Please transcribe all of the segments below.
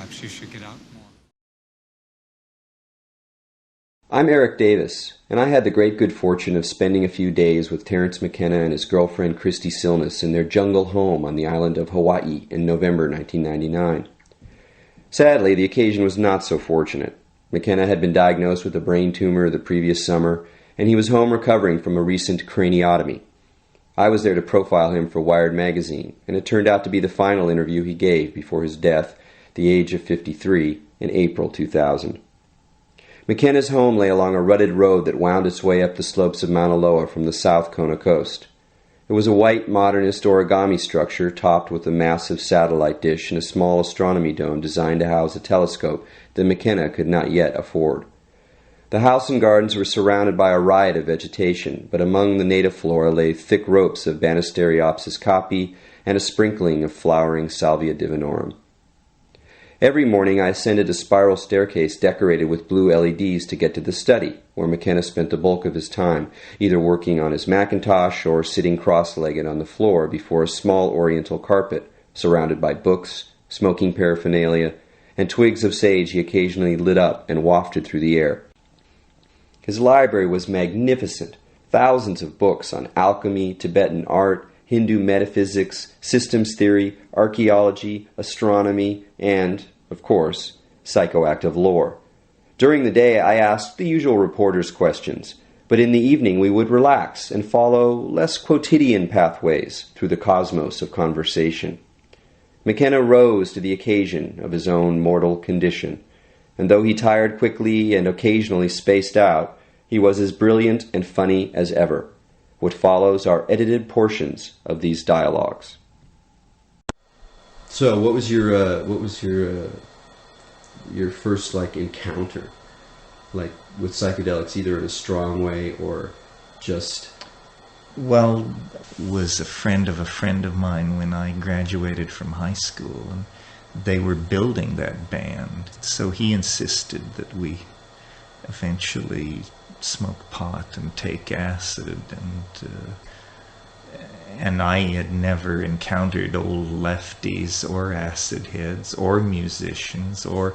perhaps you should get out more. I'm Eric Davis, and I had the great good fortune of spending a few days with Terence McKenna and his girlfriend Christy Silness in their jungle home on the island of Hawaii in November 1999. Sadly, the occasion was not so fortunate. McKenna had been diagnosed with a brain tumor the previous summer, and he was home recovering from a recent craniotomy. I was there to profile him for Wired magazine, and it turned out to be the final interview he gave before his death, at the age of 53, in April 2000. McKenna's home lay along a rutted road that wound its way up the slopes of Mauna Loa from the South Kona coast. It was a white, modernist origami structure topped with a massive satellite dish and a small astronomy dome designed to house a telescope that McKenna could not yet afford. The house and gardens were surrounded by a riot of vegetation, but among the native flora lay thick ropes of Banisteriopsis caapi and a sprinkling of flowering Salvia divinorum. Every morning I ascended a spiral staircase decorated with blue LEDs to get to the study, where McKenna spent the bulk of his time, either working on his Macintosh or sitting cross-legged on the floor before a small oriental carpet, surrounded by books, smoking paraphernalia, and twigs of sage he occasionally lit up and wafted through the air. His library was magnificent, thousands of books on alchemy, Tibetan art, Hindu metaphysics, systems theory, archaeology, astronomy, and, of course, psychoactive lore. During the day, I asked the usual reporter's questions, but in the evening we would relax and follow less quotidian pathways through the cosmos of conversation. McKenna rose to the occasion of his own mortal condition, and though he tired quickly and occasionally spaced out, he was as brilliant and funny as ever. What follows are edited portions of these dialogues. So, what was your first encounter, with psychedelics, either in a strong way or just? Well, was a friend of mine when I graduated from high school, and they were building that band, so he insisted that we eventually smoke pot and take acid, and I had never encountered old lefties or acid heads or musicians or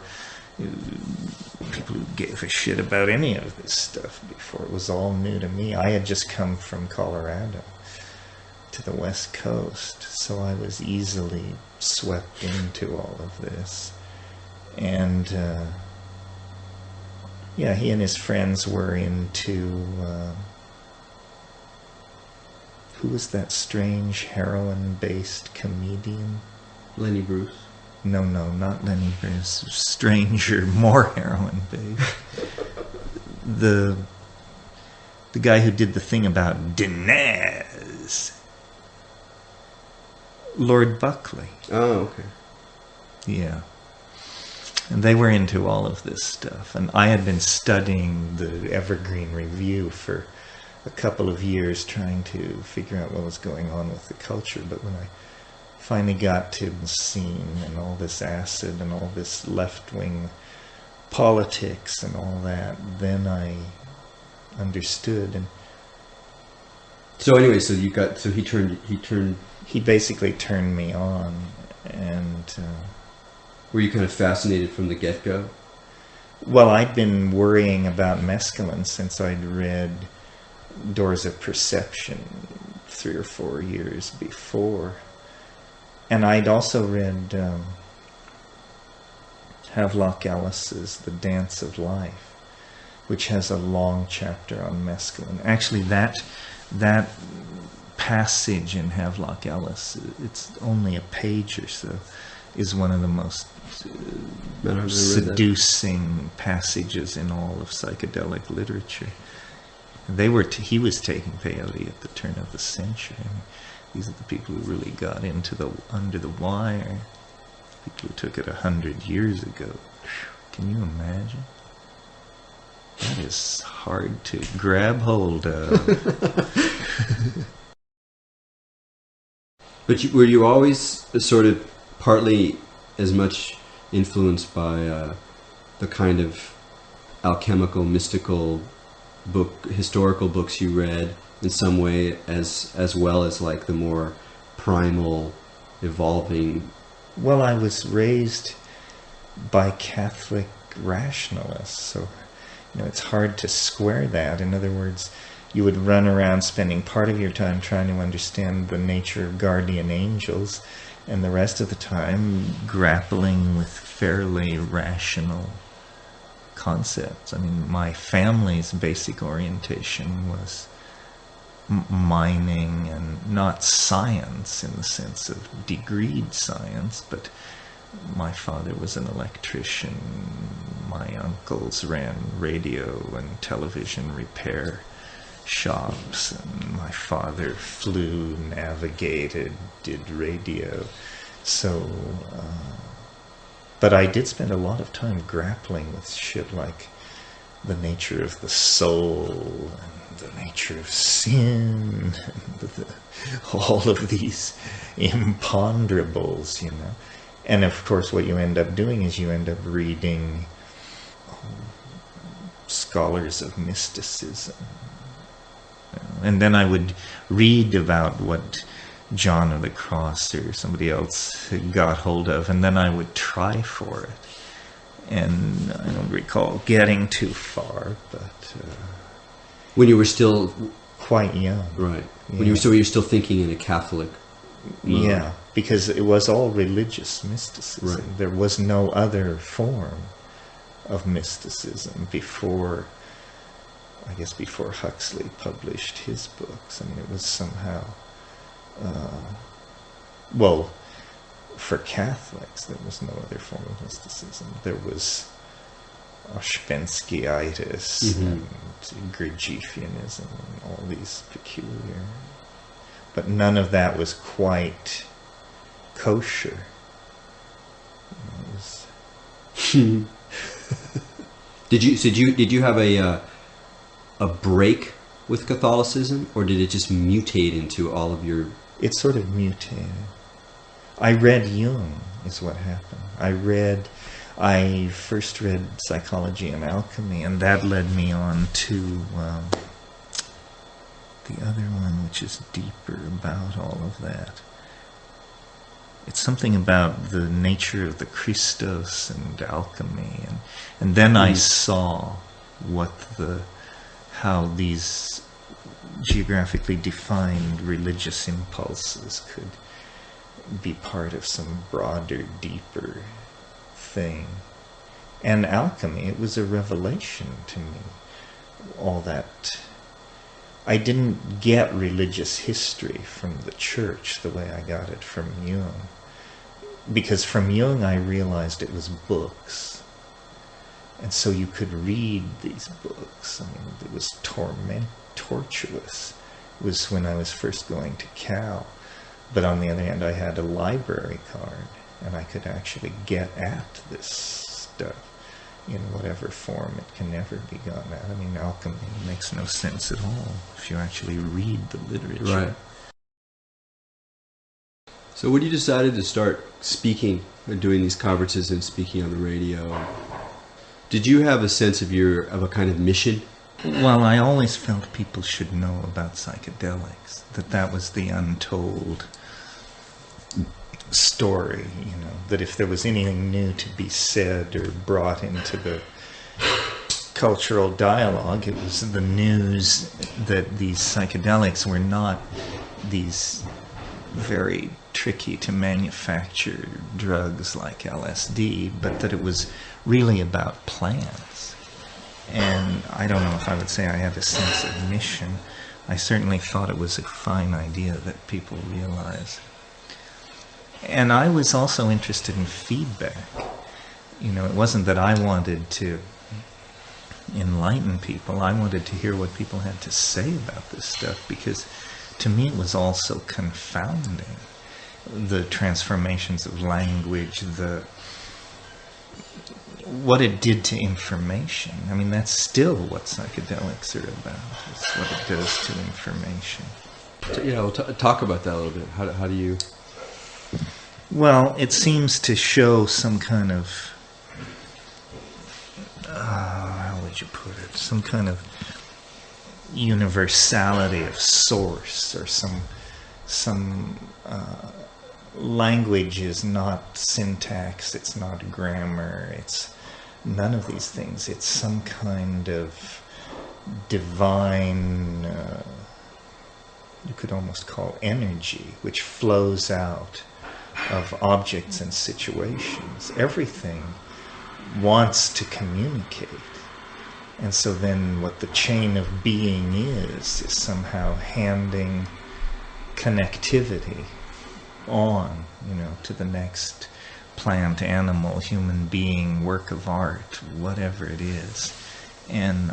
people who gave a shit about any of this stuff before. It was all new to me. I had just come from Colorado to the West Coast, so I was easily swept into all of this. And yeah, he and his friends were into, who was that strange heroin-based comedian? Lenny Bruce? No, not Lenny Bruce. Stranger, more heroin-based. The guy who did the thing about Dinez. Lord Buckley. Oh, okay. Yeah. And they were into all of this stuff. And I had been studying the Evergreen Review for a couple of years, trying to figure out what was going on with the culture. But when I finally got to the scene and all this acid and all this left-wing politics and all that, then I understood. And so anyway, he basically turned me on. And were you kind of fascinated from the get-go? Well, I'd been worrying about mescaline since I'd read Doors of Perception 3 or 4 years before. And I'd also read Havelock Ellis's The Dance of Life, which has a long chapter on mescaline. Actually, that passage in Havelock Ellis, it's only a page or so, is one of the most seducing passages in all of psychedelic literature. He was taking peyote at the turn of the century. These are the people who really got into the under the wire. People who took it 100 years ago. Can you imagine? That is hard to grab hold of. But were you always sort of partly as much influenced by the kind of alchemical, mystical historical books you read in some way, as well as the more primal, evolving? Well, I was raised by Catholic rationalists. So, it's hard to square that. In other words, you would run around spending part of your time trying to understand the nature of guardian angels, and the rest of the time grappling with fairly rational concepts. I mean, my family's basic orientation was mining, and not science in the sense of degreed science, but my father was an electrician, my uncles ran radio and television repair shops, and my father flew, navigated, did radio. So, but I did spend a lot of time grappling with shit like the nature of the soul, and the nature of sin, and all of these imponderables, And of course what you end up doing is you end up reading scholars of mysticism. And then I would read about what John of the Cross or somebody else had got hold of, and then I would try for it. And I don't recall getting too far, but... when you were still... quite young. Right. Yeah. When you were still thinking in a Catholic mode. Yeah, because it was all religious mysticism. Right. There was no other form of mysticism before Huxley published his books. I mean, it was somehow... for Catholics, there was no other form of mysticism. There was Ouspensky-itis and Gurdjieffianism and all these peculiar... But none of that was quite kosher. Did you have a break with Catholicism, or did it just mutate into all of your... It sort of mutated. I read Jung, is what happened. I first read Psychology and Alchemy, and that led me on to the other one, which is deeper about all of that. It's something about the nature of the Christos and alchemy, and then I saw how these geographically defined religious impulses could be part of some broader, deeper thing. And alchemy, it was a revelation to me. All that... I didn't get religious history from the church the way I got it from Jung. Because from Jung I realized it was books. And so you could read these books. I mean, it was tortuous. It was when I was first going to Cal. But on the other hand, I had a library card, and I could actually get at this stuff in whatever form it can never be gotten at. I mean, alchemy makes no sense at all if you actually read the literature. Right. So when you decided to start speaking, or doing these conferences and speaking on the radio, did you have a sense of a kind of mission? Well, I always felt people should know about psychedelics, that was the untold story, that if there was anything new to be said or brought into the cultural dialogue, it was the news that these psychedelics were not these very tricky to manufacture drugs like LSD, but that it was really about plants. And I don't know if I would say I had a sense of mission. I certainly thought it was a fine idea that people realize. And I was also interested in feedback. It wasn't that I wanted to enlighten people. I wanted to hear what people had to say about this stuff, because to me it was all so confounding. The transformations of language, what it did to information. I mean, that's still what psychedelics are about. It's what it does to information. We'll talk about that a little bit. How do you... Well, it seems to show some kind of, how would you put it? Some kind of universality of source, or some language is not syntax, it's not grammar, it's none of these things. It's some kind of divine, you could almost call energy, which flows out of objects and situations. Everything wants to communicate. And so then what the chain of being is somehow handing connectivity on, to the next plant, animal, human being, work of art, whatever it is. And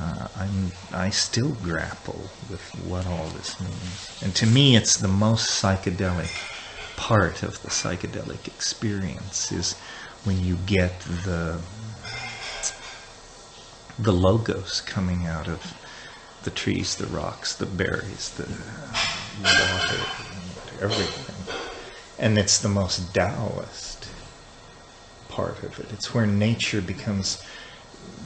I still grapple with what all this means. And to me, it's the most psychedelic part of the psychedelic experience is when you get the logos coming out of the trees, the rocks, the berries, the water, everything. And it's the most Taoist part of it. It's where nature becomes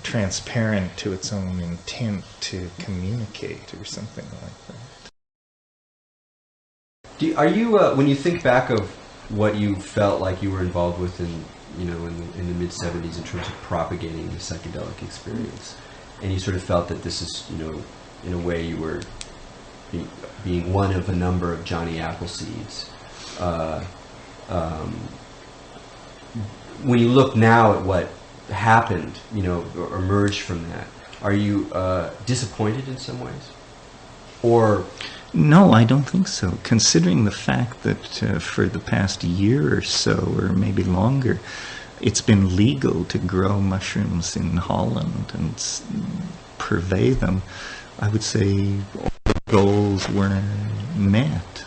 transparent to its own intent to communicate or something like that. Are you, when you think back of what you felt like you were involved with in the mid-70s in terms of propagating the psychedelic experience, and you sort of felt that this is, in a way you were being one of a number of Johnny Appleseeds. When you look now at what happened, or emerged from that, are you disappointed in some ways? Or... No, I don't think so. Considering the fact that for the past year or so, or maybe longer, it's been legal to grow mushrooms in Holland and purvey them, I would say all the goals were met.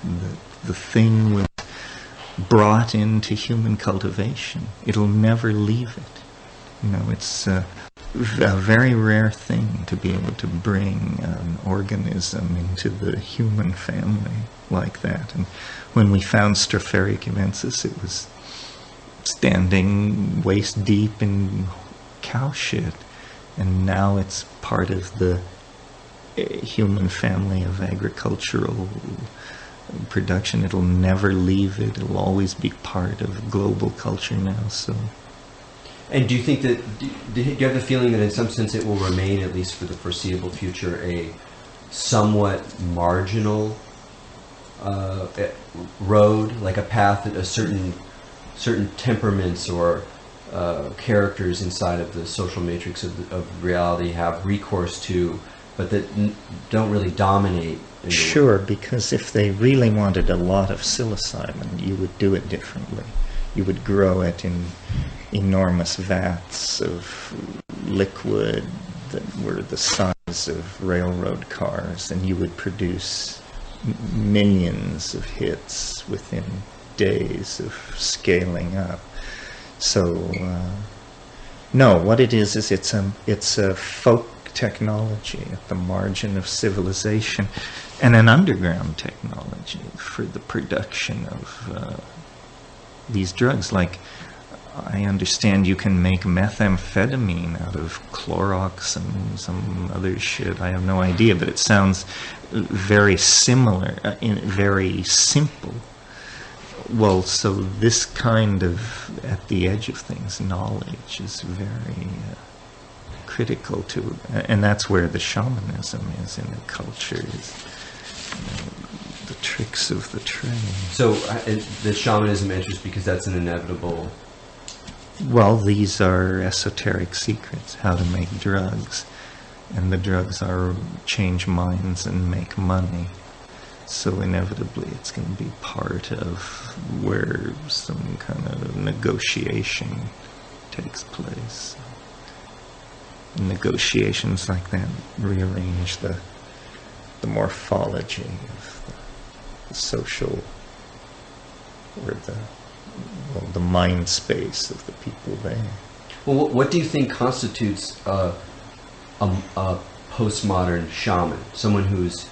The thing was brought into human cultivation. It'll never leave it. It's a very rare thing to be able to bring an organism into the human family like that. And when we found Stropharia cubensis, it was standing waist deep in cow shit, and now it's part of the human family of agricultural production. It'll never leave it. It'll always be part of global culture now. So. And do you think that, do you have the feeling that in some sense it will remain, at least for the foreseeable future, a somewhat marginal road, like a path that a certain temperaments or characters inside of the social matrix of reality have recourse to, but that don't really dominate? Sure, because if they really wanted a lot of psilocybin, you would do it differently. You would grow it in enormous vats of liquid that were the size of railroad cars, and you would produce millions of hits within days of scaling up. So, no, what it is it's a folk technology at the margin of civilization, and an underground technology for the production of these drugs. Like, I understand you can make methamphetamine out of Clorox and some other shit. I have no idea, but it sounds very similar, very simple. Well, so this kind of, at the edge of things, knowledge is very critical to, and that's where the shamanism is in the culture, is the tricks of the trade. So the shamanism enters because that's an inevitable... Well, these are esoteric secrets, how to make drugs. And the drugs are change minds and make money. So inevitably it's going to be part of where some kind of negotiation takes place. Negotiations like that rearrange the morphology of the social, or the mind space of the people there. Well, what do you think constitutes a postmodern shaman? Someone who's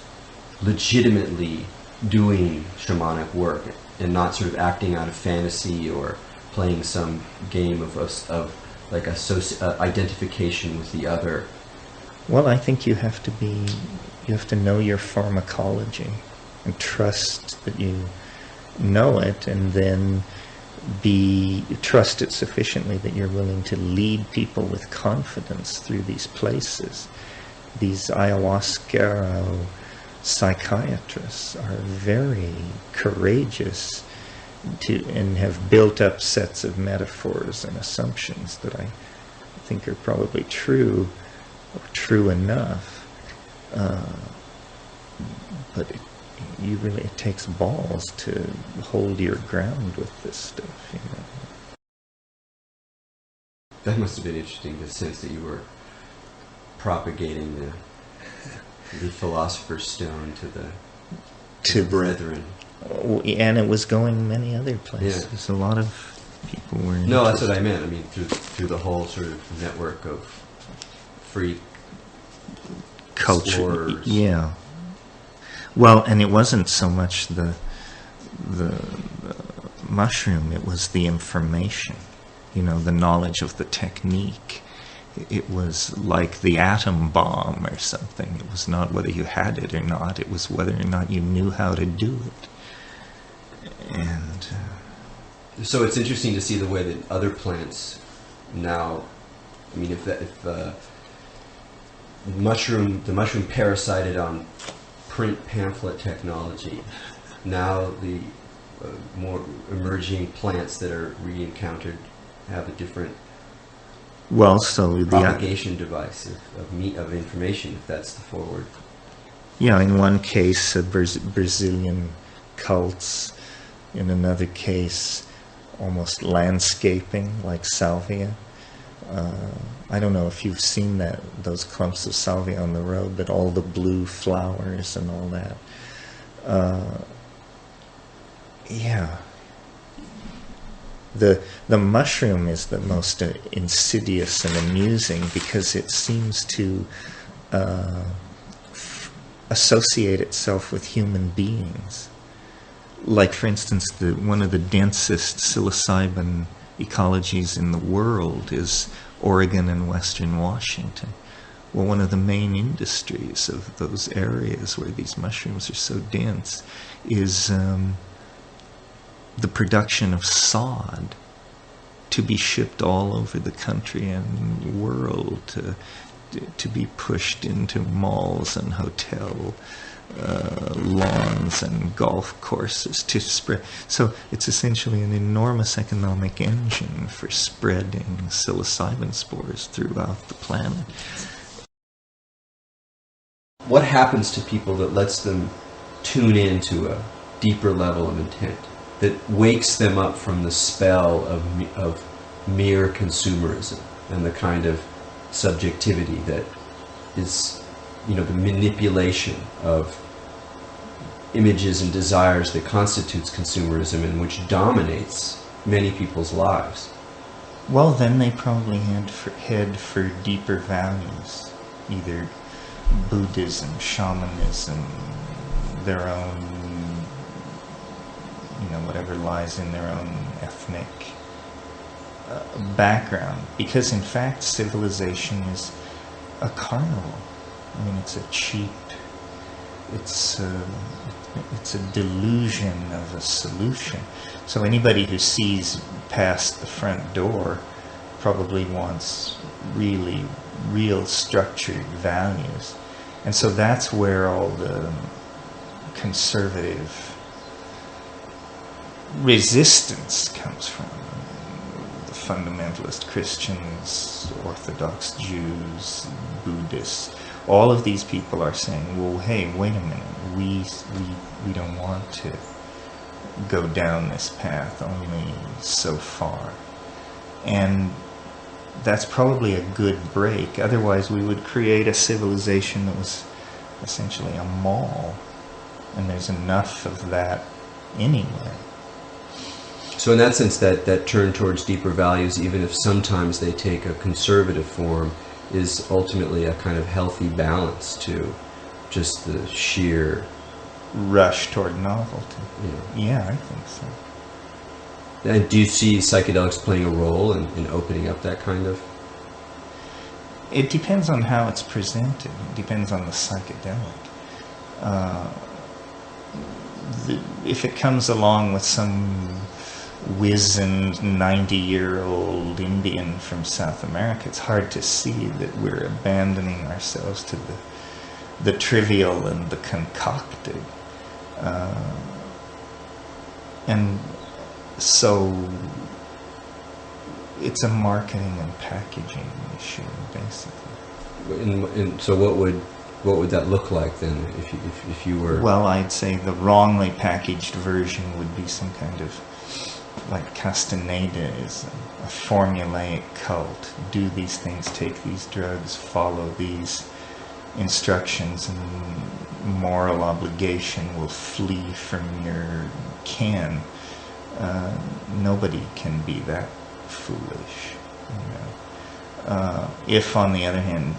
legitimately doing shamanic work and not sort of acting out of fantasy or playing some game of like identification with the other. Well, I think you have to know your pharmacology and trust that you know it, and then trust it sufficiently that you're willing to lead people with confidence through these places. These ayahuasca psychiatrists are very courageous and have built up sets of metaphors and assumptions that I think are probably true, or true enough. But it takes balls to hold your ground with this stuff, you know. That must have been interesting, the sense that you were propagating the Philosopher's Stone to the brethren. And it was going many other places. Yeah. A lot of people were No, that's what I meant. I mean, through the whole sort of network of free culture. Explorers. Yeah. Well, and it wasn't so much the mushroom, it was the information, you know, the knowledge of the technique. It was like the atom bomb or something. It was not whether you had it or not, it was whether or not you knew how to do it. And so it's interesting to see the way that other plants now, I mean, if the mushroom parasited on print pamphlet technology, now the more emerging plants that are re-encountered have a different propagation device of information, if that's the forward. Yeah, in one case, Brazilian cults. In another case, almost landscaping, like salvia. I don't know if you've seen those clumps of salvia on the road, but all the blue flowers and all that. Yeah. The mushroom is the most insidious and amusing because it seems to associate itself with human beings. Like, for instance, one of the densest psilocybin ecologies in the world is Oregon and Western Washington. Well, one of the main industries of those areas where these mushrooms are so dense is the production of sod to be shipped all over the country and world, to be pushed into malls and hotel lawns and golf courses to spread. So it's essentially an enormous economic engine for spreading psilocybin spores throughout the planet. What happens to people that lets them tune into a deeper level of intent, that wakes them up from the spell of mere consumerism and the kind of subjectivity that is, you know, the manipulation of images and desires that constitutes consumerism and which dominates many people's lives? Well, then they probably head for deeper values, either Buddhism, shamanism, their own, you know, whatever lies in their own ethnic background. Because in fact, civilization is a carnival. I mean, it's a cheap, it's a delusion of a solution. So anybody who sees past the front door probably wants real structured values. And so that's where all the conservative resistance comes from. The fundamentalist Christians, Orthodox Jews, Buddhists, all of these people are saying, well, hey, wait a minute, we don't want to go down this path only so far. And that's probably a good break. Otherwise, we would create a civilization that was essentially a mall. And there's enough of that anyway. So in that sense, that turn towards deeper values, even if sometimes they take a conservative form, is ultimately a kind of healthy balance to just the sheer rush toward novelty. Yeah, I think so. And do you see psychedelics playing a role in opening up that kind of? It depends on how it's presented. It depends on the psychedelic. if it comes along with some wizened 90-year-old Indian from South America, it's hard to see that we're abandoning ourselves to the trivial and the concocted. And so it's a marketing and packaging issue, basically. And so what would that look like then, if you were? Well, I'd say the wrongly packaged version would be some kind of, like Castaneda is a formulaic cult. Do these things, take these drugs, follow these instructions, and moral obligation will flee from your ken. Nobody can be that foolish, you know. If, on the other hand,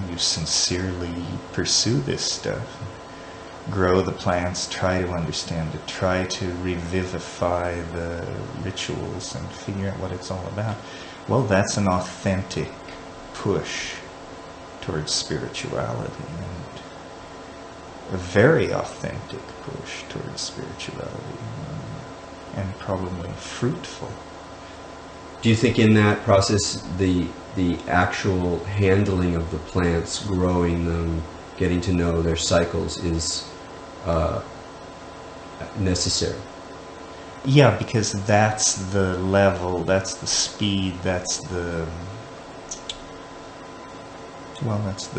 you sincerely pursue this stuff, grow the plants, try to understand it, try to revivify the rituals and figure out what it's all about, well, that's an authentic push towards spirituality, and a very authentic push towards spirituality, and probably fruitful. Do you think in that process the actual handling of the plants, growing them, getting to know their cycles is necessary? Yeah, because that's the level, that's the speed, that's the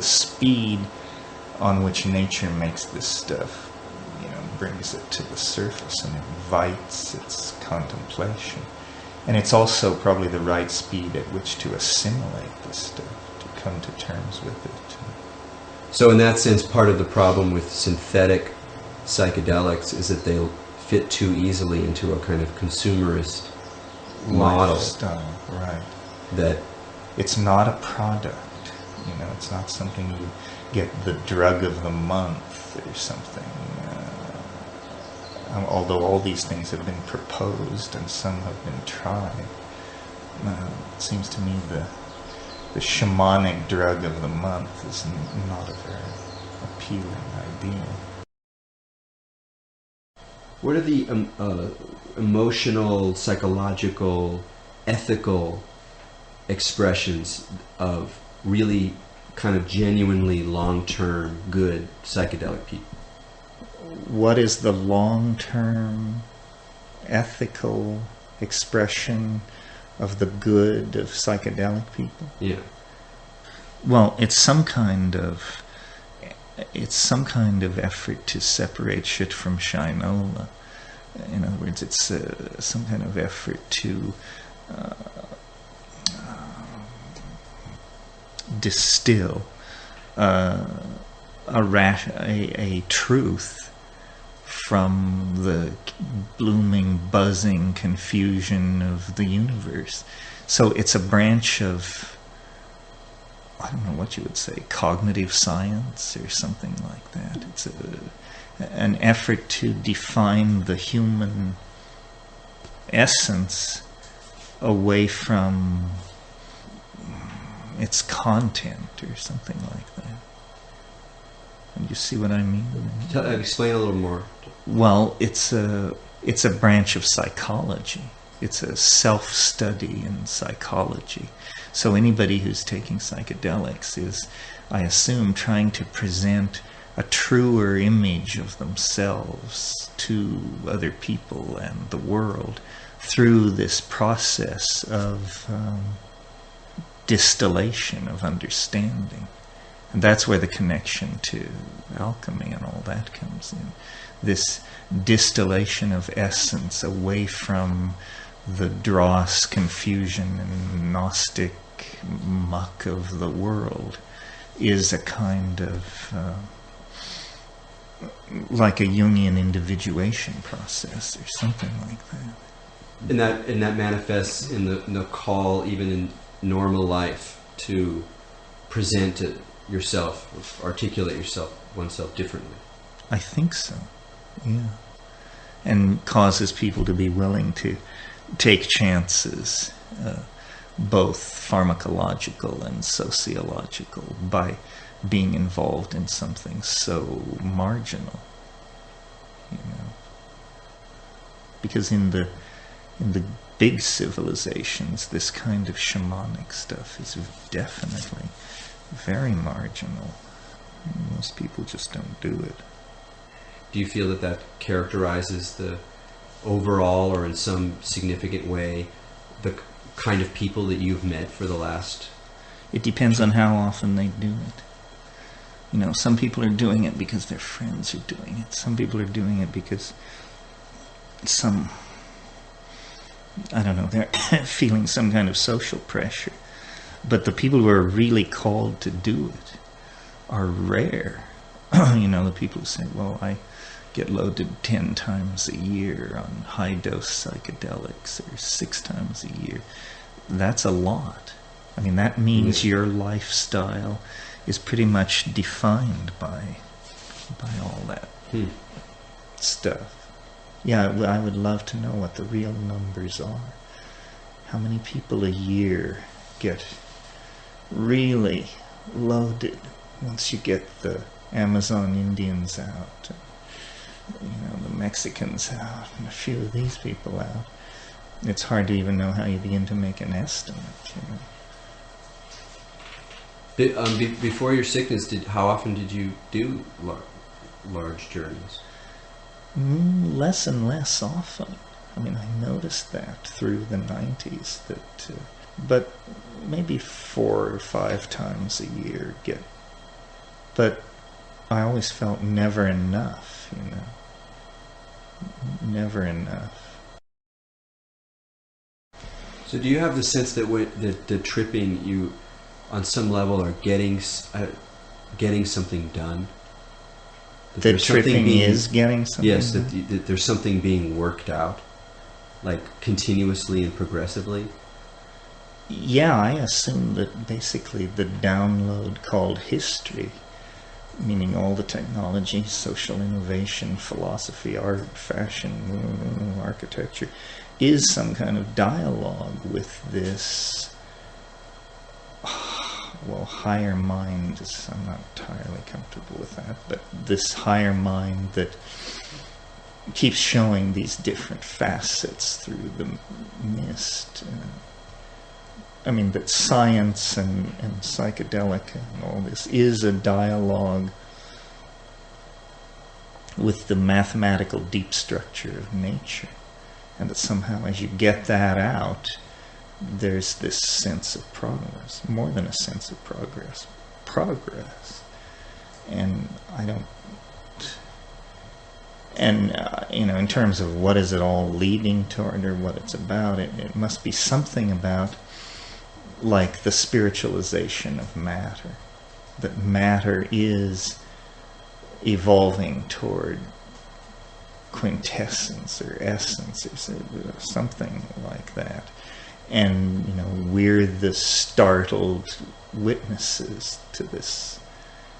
speed on which nature makes this stuff, brings it to the surface and invites its contemplation. And it's also probably the right speed at which to assimilate this stuff, to come to terms with it. So in that sense, part of the problem with synthetic psychedelics is that they fit too easily into a kind of consumerist model. Lifestyle, right. That it's not a product, it's not something you get the drug of the month or something. Although all these things have been proposed and some have been tried, it seems to me the shamanic drug of the month is not a very appealing idea. What are the emotional, psychological, ethical expressions of really kind of genuinely long-term good psychedelic people? What is the long-term ethical expression of the good of psychedelic people? Yeah. Well, it's some kind of effort to separate shit from shinola. In other words, it's some kind of effort to distill a truth from the blooming, buzzing confusion of the universe. So it's a branch of, I don't know what you would say, cognitive science or something like that. It's an effort to define the human essence away from its content or something like that. And you see what I mean? Explain a little more. Well, it's a branch of psychology. It's a self-study in psychology. So anybody who's taking psychedelics is, I assume, trying to present a truer image of themselves to other people and the world through this process of distillation of understanding. And that's where the connection to alchemy and all that comes in. This distillation of essence away from the dross, confusion, and Gnostic muck of the world is a kind of like a Jungian individuation process or something like that. And that manifests in the call, even in normal life, to present it yourself, articulate oneself differently. I think so, yeah. And causes people to be willing to take chances, both pharmacological and sociological, by being involved in something so marginal, because in the big civilizations, this kind of shamanic stuff is definitely very marginal. Most people just don't do it. Do you feel that that characterizes the overall, or in some significant way, the kind of people that you've met for the last... It depends on how often they do it. You know, some people are doing it because their friends are doing it. Some people are doing it because I don't know, they're feeling some kind of social pressure. But the people who are really called to do it are rare. You know, the people who say, well, I get loaded 10 times a year on high-dose psychedelics, or 6 times a year. That's a lot. I mean, that means your lifestyle is pretty much defined by all that stuff. Yeah, I would love to know what the real numbers are. How many people a year get really loaded once you get the Amazon Indians out, and, you know, the Mexicans out, and a few of these people out. It's hard to even know how you begin to make an estimate, you know. Before your sickness, how often did you do large journeys? Less and less often. I mean, I noticed that through the 90s, that, but maybe 4 or 5 times a year but I always felt never enough, you know, never enough. So do you have the sense that the tripping, you on some level are getting something done? That tripping is getting something yes, done? that there's something being worked out, like continuously and progressively? Yeah, I assume that basically the download called history, meaning all the technology, social innovation, philosophy, art, fashion, architecture, is some kind of dialogue with this, well, higher mind. I'm not entirely comfortable with that, but this higher mind that keeps showing these different facets through the mist. I mean, that science and psychedelic and all this is a dialogue with the mathematical deep structure of nature. And that somehow as you get that out, there's this sense of progress, more than a sense of progress. And I don't... And, you know, in terms of what is it all leading toward or what it's about, it must be something about, like, the spiritualization of matter. That matter is evolving toward quintessence or essence or something like that. And, you know, we're the startled witnesses to this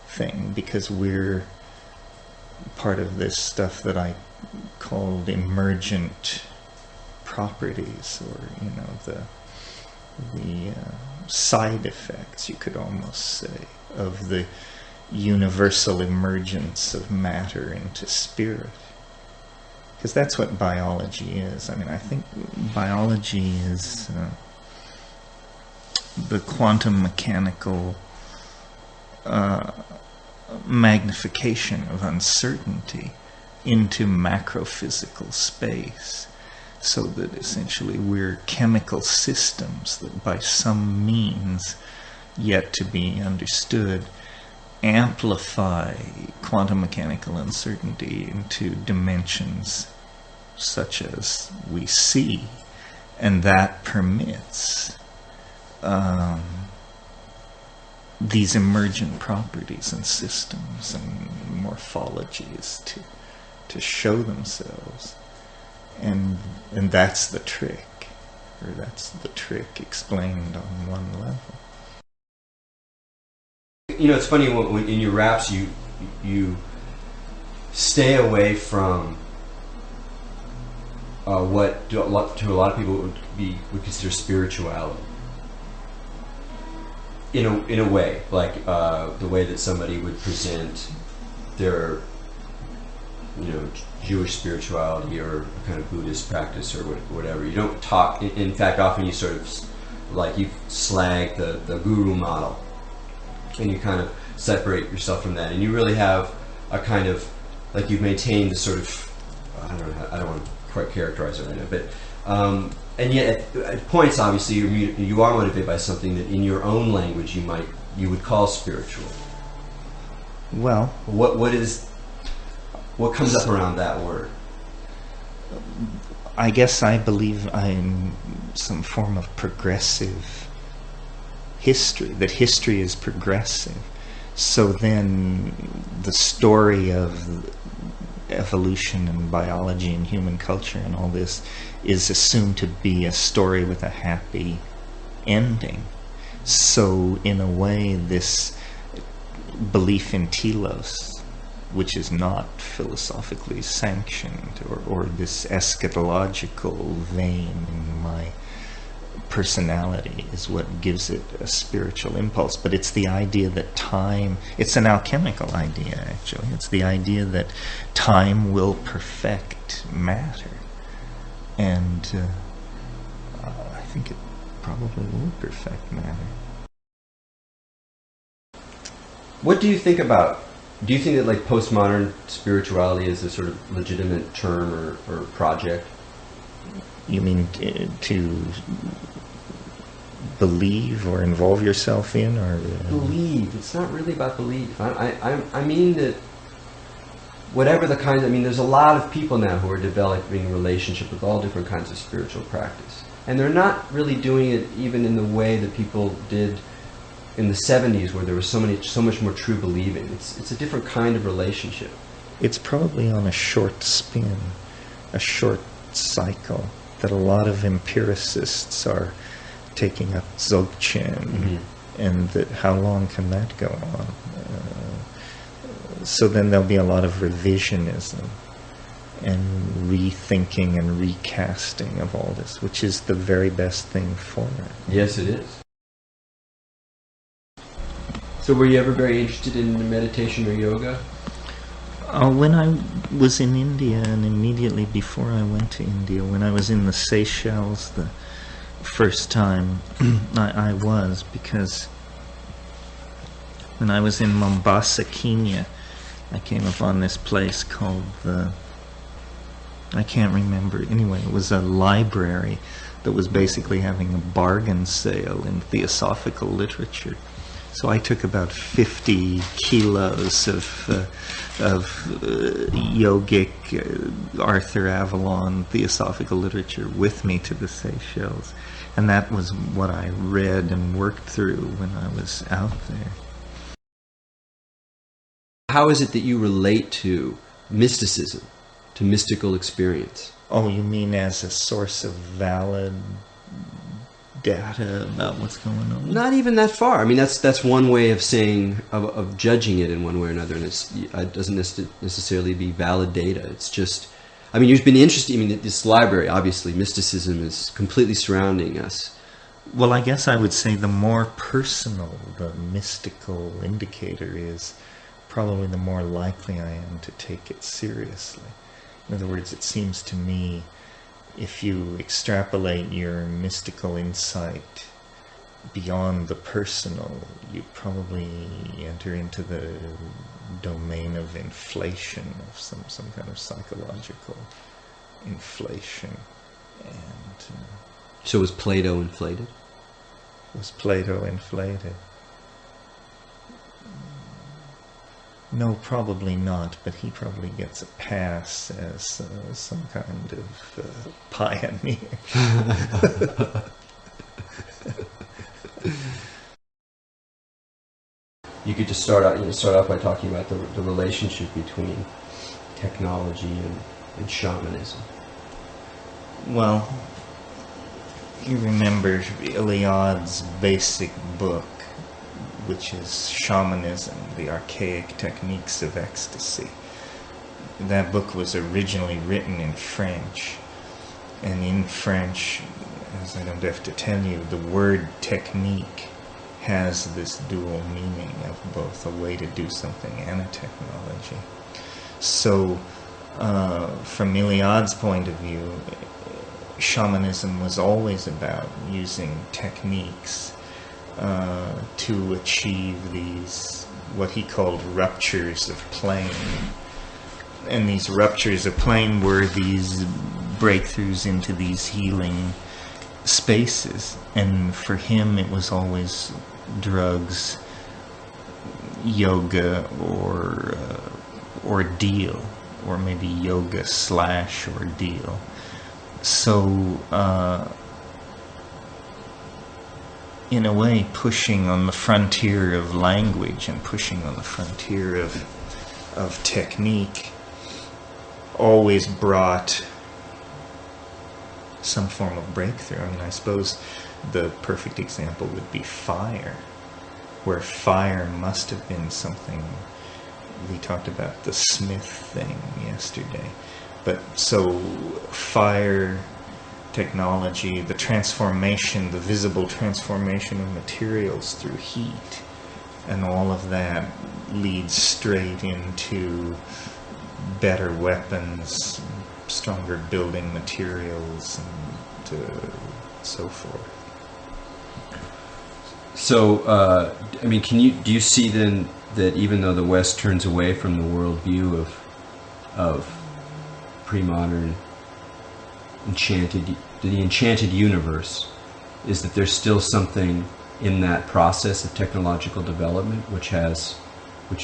thing because we're part of this stuff that I called emergent properties, or, you know, the side effects, you could almost say, of the universal emergence of matter into spirit. Because that's what biology is. I mean, I think biology is the quantum mechanical magnification of uncertainty into macrophysical space, so that essentially we're chemical systems that by some means yet to be understood amplify quantum mechanical uncertainty into dimensions such as we see, and that permits these emergent properties and systems and morphologies to show themselves. And that's the trick, or that's the trick explained on one level. You know, it's funny, when in your raps you stay away from what to a lot of people would consider spirituality. In a way, like the way that somebody would present their Jewish spirituality or a kind of Buddhist practice or whatever. You don't talk. In fact, often you sort of you slag the guru model, and you kind of separate yourself from that, and you really have a kind of you've maintained the sort of I don't want to quite characterize it right now, but and yet at points obviously you are motivated by something that in your own language you would call spiritual. Well, what comes up around that word? I guess I believe I'm some form of progressive history, that history is progressive. So then the story of evolution and biology and human culture and all this is assumed to be a story with a happy ending. So in a way, this belief in telos, which is not philosophically sanctioned, or this eschatological vein in my personality, is what gives it a spiritual impulse. But it's the idea that time, it's an alchemical idea actually, it's the idea that time will perfect matter. And I think it probably will perfect matter. What do you think about, do you think that postmodern spirituality is a sort of legitimate term or project? You mean to believe or involve yourself in, or believe? It's not really about belief. I mean that whatever the kind, there's a lot of people now who are developing relationship with all different kinds of spiritual practice, and they're not really doing it even in the way that people did in the 70s, where there was so much more true believing. It's a different kind of relationship. It's probably on a short spin, a short cycle, that a lot of empiricists are taking up Dzogchen, and that how long can that go on? So then there'll be a lot of revisionism and rethinking and recasting of all this, which is the very best thing for it. Yes, it is. So were you ever very interested in meditation or yoga? When I was in India, and immediately before I went to India, when I was in the Seychelles the first time, I was, because when I was in Mombasa, Kenya, I came upon this place called I can't remember, anyway, it was a library that was basically having a bargain sale in theosophical literature. So I took about 50 kilos of yogic Arthur Avalon theosophical literature with me to the Seychelles. And that was what I read and worked through when I was out there. How is it that you relate to mysticism, to mystical experience? Oh, you mean as a source of valid data about what's going on? Not even that far. That's one way of saying, of judging it in one way or another, and it doesn't necessarily be valid data. It's just, you've been interested, this library, obviously, mysticism is completely surrounding us. Well, I guess I would say the more personal the mystical indicator is, probably the more likely I am to take it seriously. In other words, it seems to me, if you extrapolate your mystical insight beyond the personal, you probably enter into the domain of inflation, of some kind of psychological inflation. And so was Plato inflated? Was Plato inflated? No, probably not, but he probably gets a pass as some kind of pioneer. You could just start off by talking about the relationship between technology and shamanism. Well, you remember Eliad's basic book, which is Shamanism, the Archaic Techniques of Ecstasy. That book was originally written in French, and in French, as I don't have to tell you, the word technique has this dual meaning of both a way to do something and a technology. So from Iliad's point of view, shamanism was always about using techniques to achieve these, what he called ruptures of plane. And these ruptures of plane were these breakthroughs into these healing spaces. And for him it was always drugs, yoga, or ordeal, or maybe yoga / ordeal. So in a way, pushing on the frontier of language and pushing on the frontier of technique always brought some form of breakthrough. I mean, I suppose the perfect example would be fire, where fire must have been something. We talked about the smith thing yesterday. But so fire technology, the transformation, the visible transformation of materials through heat, and all of that leads straight into better weapons, stronger building materials, and so forth. So, I mean, do you see then that even though the West turns away from the worldview of pre-modern the enchanted universe, is that there's still something in that process of technological development which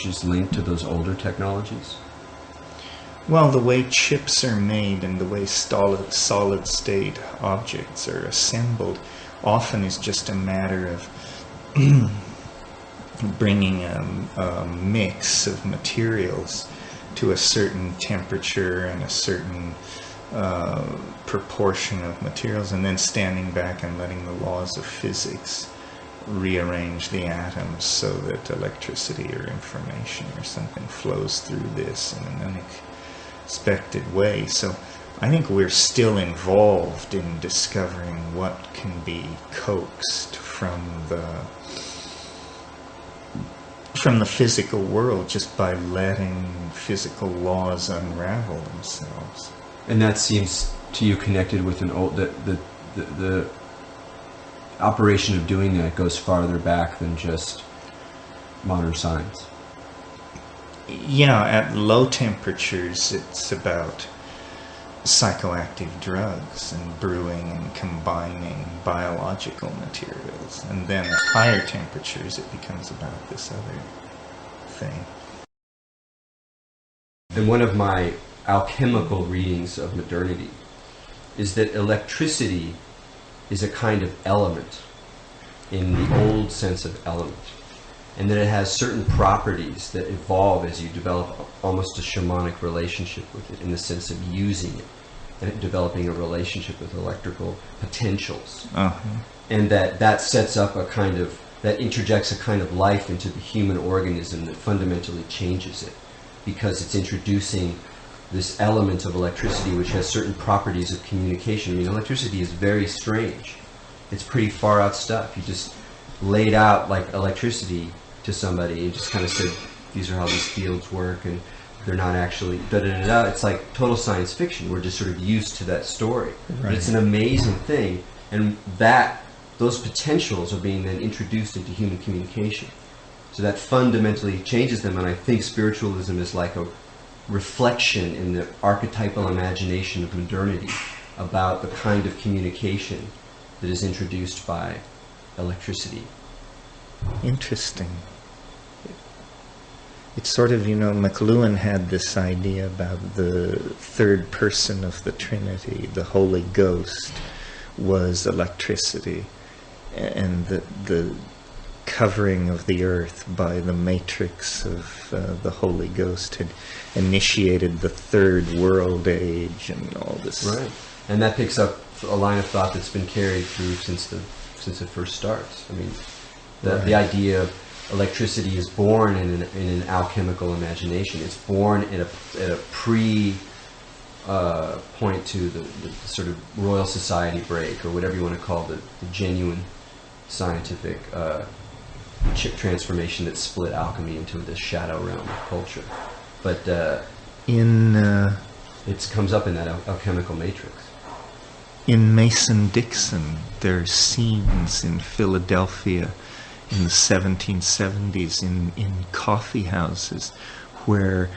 is linked to those older technologies? Well, the way chips are made and the way solid state objects are assembled often is just a matter of bringing a mix of materials to a certain temperature and a certain proportion of materials, and then standing back and letting the laws of physics rearrange the atoms so that electricity or information or something flows through this in an unexpected way. So I think we're still involved in discovering what can be coaxed from the physical world just by letting physical laws unravel themselves. And that seems to you connected with the operation of doing that goes farther back than just modern science. Yeah, at low temperatures it's about psychoactive drugs and brewing and combining biological materials, and then at higher temperatures it becomes about this other thing. And one of my alchemical readings of modernity is that electricity is a kind of element in the old sense of element, and that it has certain properties that evolve as you develop almost a shamanic relationship with it, in the sense of using it and developing a relationship with electrical potentials. And that sets up that interjects a kind of life into the human organism that fundamentally changes it, because it's introducing this element of electricity which has certain properties of communication. I mean, electricity is very strange. It's pretty far out stuff. You just laid out like electricity to somebody and just kind of said, these are how these fields work, and they're not actually da-da-da-da. It's like total science fiction. We're just sort of used to that story. Right. But it's an amazing thing, and those potentials are being then introduced into human communication. So that fundamentally changes them, and I think spiritualism is like a reflection in the archetypal imagination of modernity about the kind of communication that is introduced by electricity. Interesting. It's sort of, McLuhan had this idea about the third person of the Trinity, the Holy Ghost was electricity, and the covering of the earth by the matrix of the Holy Ghost had initiated the third world age and all this. Right, and that picks up a line of thought that's been carried through since it first starts. I mean, the idea of electricity is born in an alchemical imagination. It's born at a point to the sort of Royal Society break, or whatever you want to call the genuine scientific chip transformation that split alchemy into this shadow realm of culture. But in it comes up in that alchemical matrix. In Mason-Dixon, there are scenes in Philadelphia in the 1770s in coffee houses where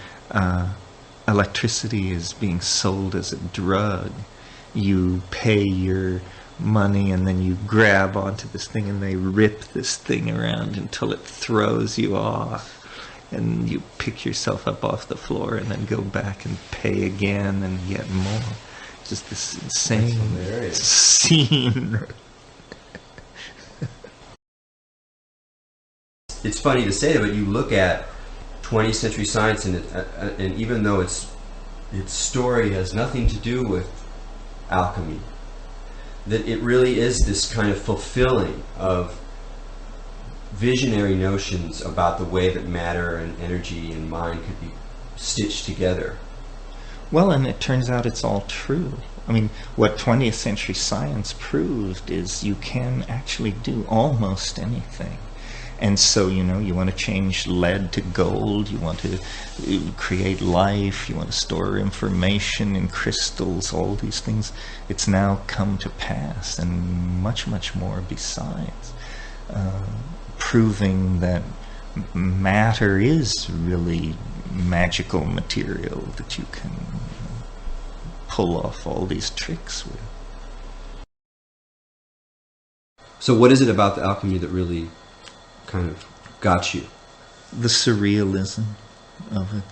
electricity is being sold as a drug. You pay your money and then you grab onto this thing and they rip this thing around until it throws you off. And you pick yourself up off the floor and then go back and pay again and yet more. Just this insane scene. It's funny to say that, but you look at 20th century science, and even though its story has nothing to do with alchemy, that it really is this kind of fulfilling of visionary notions about the way that matter and energy and mind could be stitched together. Well, and it turns out it's all true. I mean, what 20th century science proved is you can actually do almost anything. And so, you know, you want to change lead to gold, you want to create life, you want to store information in crystals, all these things. It's now come to pass, and much, much more besides, proving that matter is really magical material that you can pull off all these tricks with. So what is it about the alchemy that really kind of got you? The surrealism of it,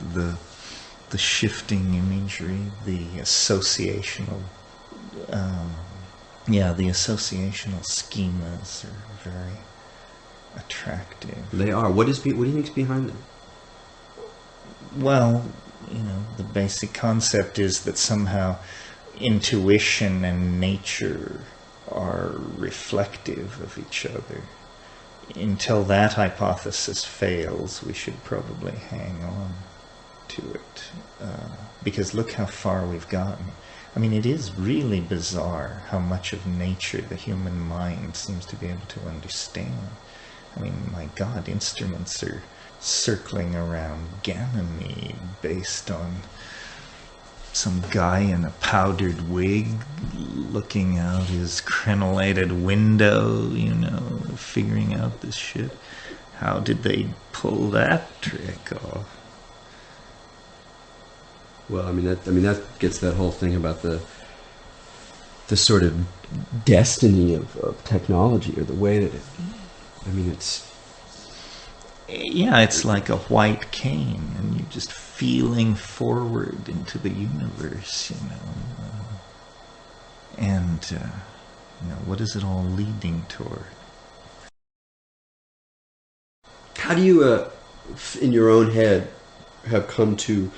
the shifting imagery, the associational, the associational schemas are very attractive. They are. What do you think's behind them? Well, you know, the basic concept is that somehow intuition and nature are reflective of each other. Until that hypothesis fails, we should probably hang on to it. Because look how far we've gotten. I mean, it is really bizarre how much of nature the human mind seems to be able to understand. I mean, my God, instruments are circling around Ganymede based on some guy in a powdered wig looking out his crenellated window, you know, figuring out this shit. How did they pull that trick off? Well, I mean that gets that whole thing about the sort of destiny of technology, or the way that it, I mean, it's... Yeah, it's like a white cane, and you're just feeling forward into the universe, you know. And, you know, what is it all leading toward? How do you, in your own head, have come to,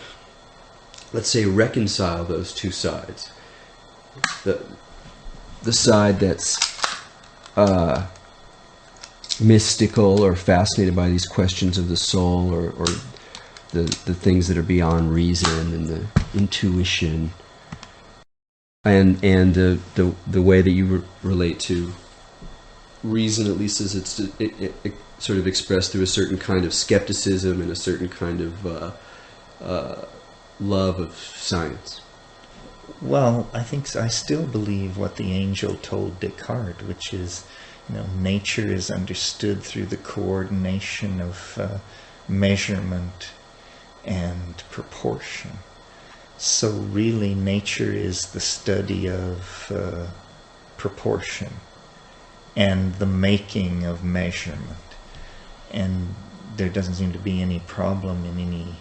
let's say, reconcile those two sides? The side that's mystical or fascinated by these questions of the soul, or the things that are beyond reason and the intuition, and the way that you relate to reason, at least as it's it sort of expressed through a certain kind of skepticism and a certain kind of love of science. Well, I still believe what the angel told Descartes, which is, you know, nature is understood through the coordination of measurement and proportion. So really, nature is the study of proportion and the making of measurement. And there doesn't seem to be any problem in any...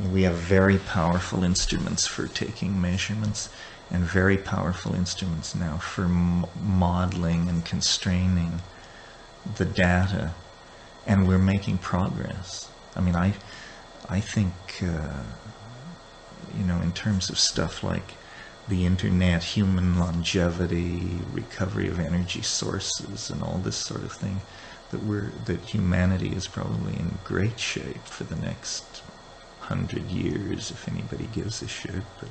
We have very powerful instruments for taking measurements, and very powerful instruments now for modeling and constraining the data, and we're making progress. I mean, I think, you know, in terms of stuff like the internet, human longevity, recovery of energy sources, and all this sort of thing, that humanity is probably in great shape for the next 100 years, if anybody gives a shit. But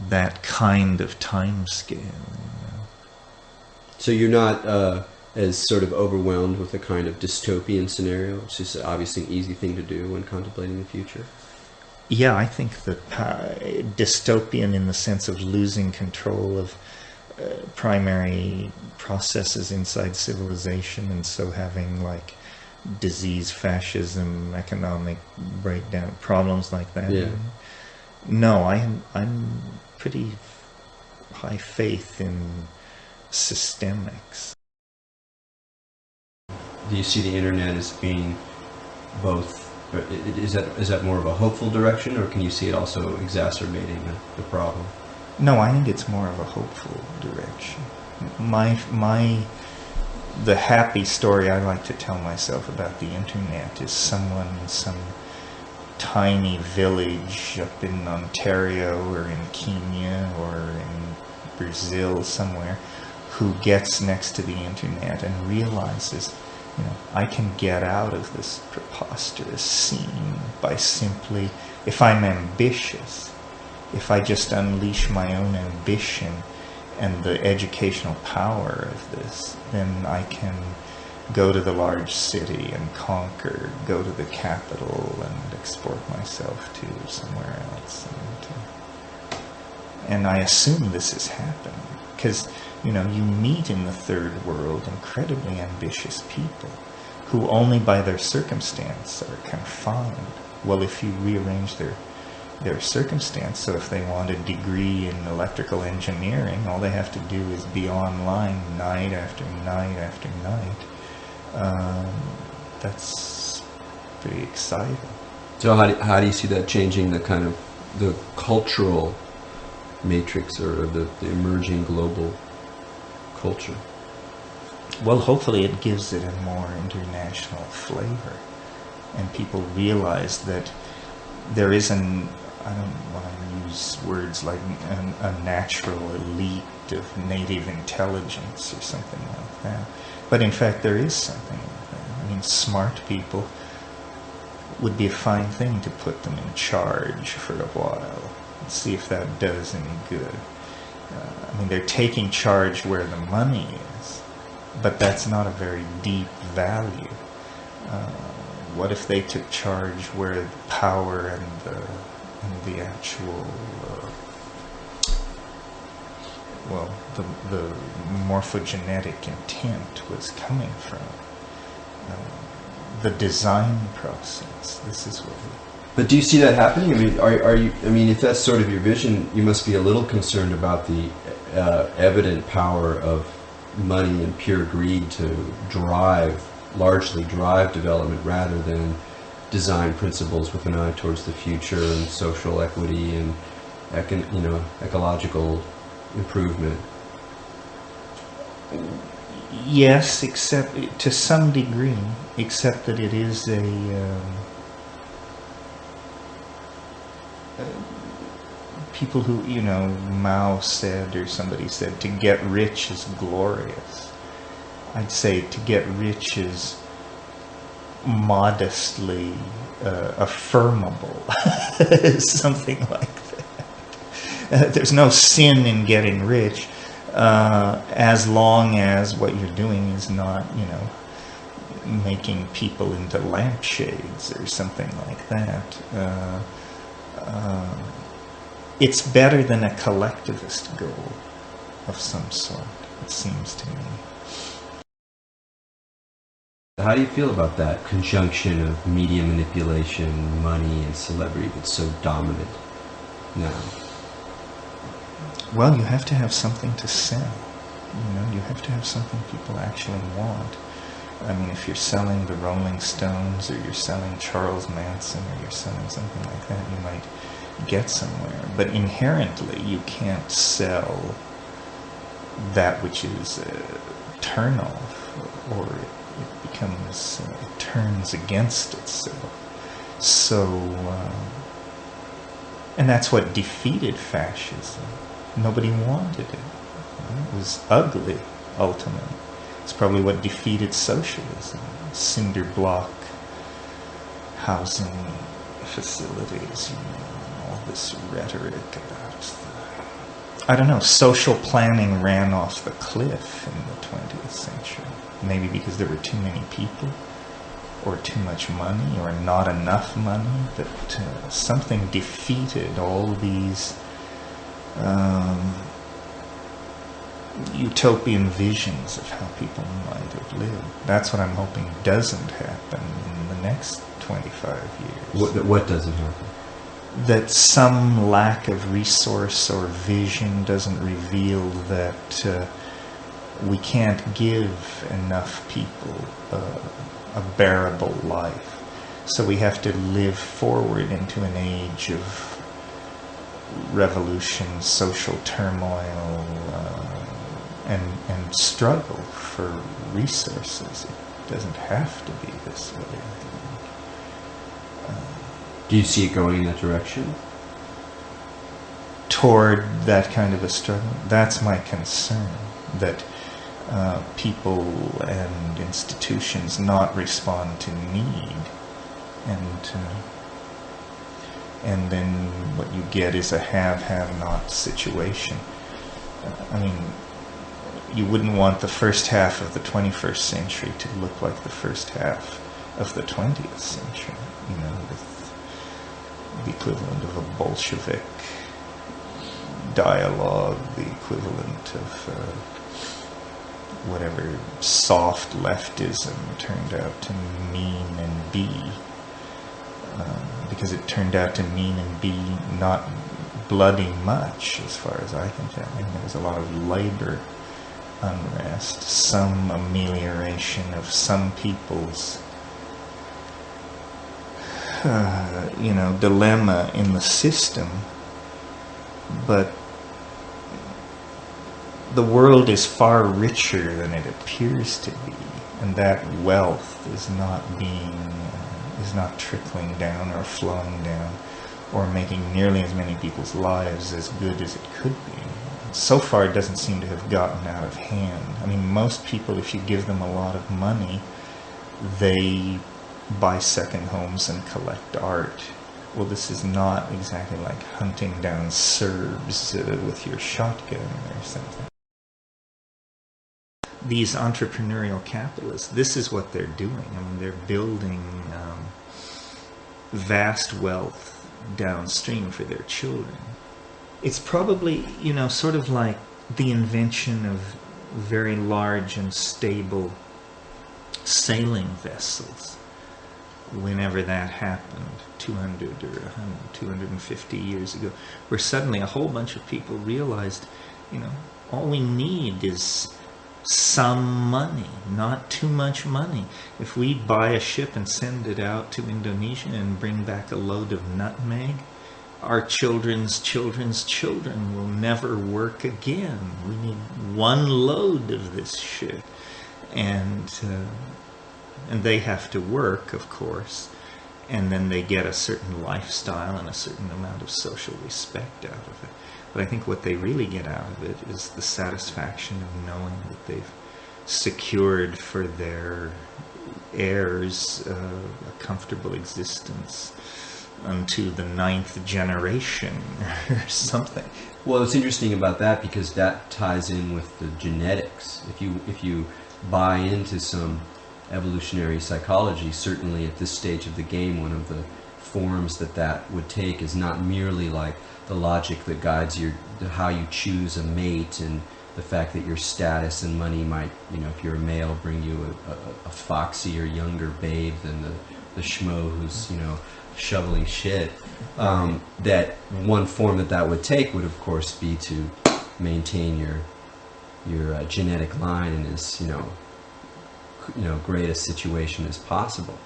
that kind of time scale, you know. So you're not as sort of overwhelmed with a kind of dystopian scenario? It's just obviously an easy thing to do when contemplating the future. Yeah, I think the dystopian in the sense of losing control of primary processes inside civilization, and so having like disease, fascism, economic breakdown, problems like that. Yeah. No, I'm pretty high faith in systemics. Do you see the internet as being both? Is that more of a hopeful direction, or can you see it also exacerbating the problem? No, I think it's more of a hopeful direction. The happy story I like to tell myself about the internet is someone in some tiny village up in Ontario or in Kenya or in Brazil somewhere who gets next to the internet and realizes, I can get out of this preposterous scene by simply, if I'm ambitious, if I just unleash my own ambition and the educational power of this, then I can go to the large city and conquer, go to the capital and export myself to somewhere else. And I assume this is happening because, you meet in the third world incredibly ambitious people who only by their circumstance are confined. Well, if you rearrange their circumstance, so if they want a degree in electrical engineering, all they have to do is be online night after night after night. That's pretty exciting. So how do you see that changing the kind of the cultural matrix or the emerging global culture? Well, hopefully it gives it a more international flavor, and people realize that there is I don't want to use words like a natural elite of native intelligence or something like that, but in fact there is something like that. I mean, smart people would be a fine thing to put them in charge for a while and see if that does any good. I mean, they're taking charge where the money is, but that's not a very deep value. What if they took charge where the power and the actual, the morphogenetic intent was coming from? The design process. This is what But do you see that happening? I mean, are you? I mean, if that's sort of your vision, you must be a little concerned about the evident power of money and pure greed to largely drive development, rather than design principles with an eye towards the future and social equity and ecological improvement. Yes, except to some degree, except that it is people who, Mao said, or somebody said, to get rich is glorious. I'd say to get rich is modestly affirmable, something like that. There's no sin in getting rich, as long as what you're doing is not, making people into lampshades or something like that. It's better than a collectivist goal of some sort, it seems to me. How do you feel about that conjunction of media manipulation, money, and celebrity that's so dominant now? Well, you have to have something to sell. You have to have something people actually want. I mean, if you're selling the Rolling Stones, or you're selling Charles Manson, or you're selling something like that, you might get somewhere. But inherently, you can't sell that which is a turn-off, or it becomes, it turns against itself. So, and that's what defeated fascism. Nobody wanted it. It was ugly, ultimately. It's probably what defeated socialism. Cinder block housing facilities, all this rhetoric about I don't know, social planning ran off the cliff in the 20th century. Maybe because there were too many people. or too much money, or not enough money, that something defeated all these utopian visions of how people might have lived. That's what I'm hoping doesn't happen in the next 25 years. What doesn't happen? That some lack of resource or vision doesn't reveal that we can't give enough people a bearable life. So we have to live forward into an age of revolution, social turmoil, and struggle for resources. It doesn't have to be this way. Do you see it going in that direction? Toward that kind of a struggle? That's my concern, that people and institutions not respond to need, and then what you get is a have-not situation. I mean, you wouldn't want the first half of the 21st century to look like the first half of the 20th century, you know, with the equivalent of a Bolshevik dialogue, the equivalent of whatever soft leftism turned out to mean and be, because it turned out to mean and be not bloody much, as far as I can tell. I mean, there was a lot of labor unrest, some amelioration of some people's dilemma in the system, but the world is far richer than it appears to be, and that wealth is not trickling down or flowing down or making nearly as many people's lives as good as it could be. So far, it doesn't seem to have gotten out of hand. I mean, most people, if you give them a lot of money, they buy second homes and collect art. Well, this is not exactly like hunting down Serbs with your shotgun or something. These entrepreneurial capitalists, this is what they're doing. I mean, they're building vast wealth downstream for their children. It's probably, sort of like the invention of very large and stable sailing vessels. Whenever that happened, 200 or 100, 250 years ago, where suddenly a whole bunch of people realized, all we need is some money, not too much money. If we buy a ship and send it out to Indonesia and bring back a load of nutmeg, our children's children's children will never work again. We need one load of this shit. And they have to work, of course, and then they get a certain lifestyle and a certain amount of social respect out of it. But I think what they really get out of it is the satisfaction of knowing that they've secured for their heirs a comfortable existence unto the 9th generation or something. Well, it's interesting about that because that ties in with the genetics. If you buy into some evolutionary psychology, certainly at this stage of the game, one of the forms that would take is not merely like the logic that guides how you choose a mate, and the fact that your status and money might, if you're a male, bring you a foxier, younger babe than the schmo who's, shoveling shit. That one form that would take would, of course, be to maintain your genetic line in as, great a situation as possible.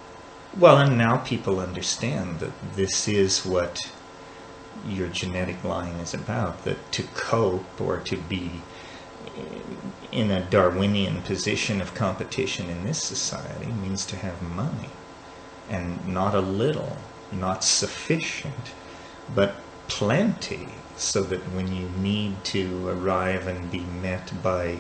Well, and now people understand that this is what your genetic line is about, that to cope or to be in a Darwinian position of competition in this society means to have money, and not a little, not sufficient, but plenty, so that when you need to arrive and be met by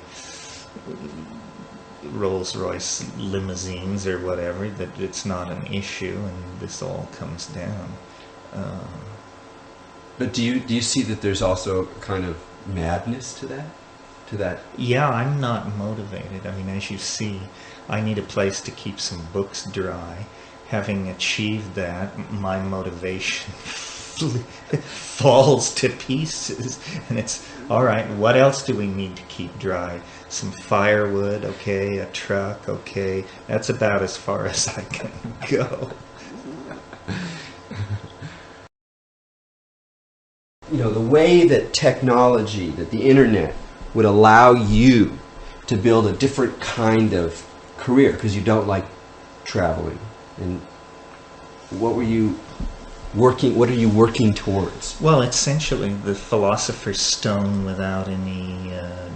Rolls-Royce limousines or whatever, that it's not an issue, and this all comes down. But do you see that there's also kind of madness to that? to that? Yeah, I'm not motivated. I mean, as you see, I need a place to keep some books dry. Having achieved that, my motivation falls to pieces. And it's, all right, what else do we need to keep dry? Some firewood, okay, a truck, okay. That's about as far as I can go. You know, the way that technology, that the internet would allow you to build a different kind of career because you don't like traveling. And what are you working towards? Well, essentially the philosopher's stone without any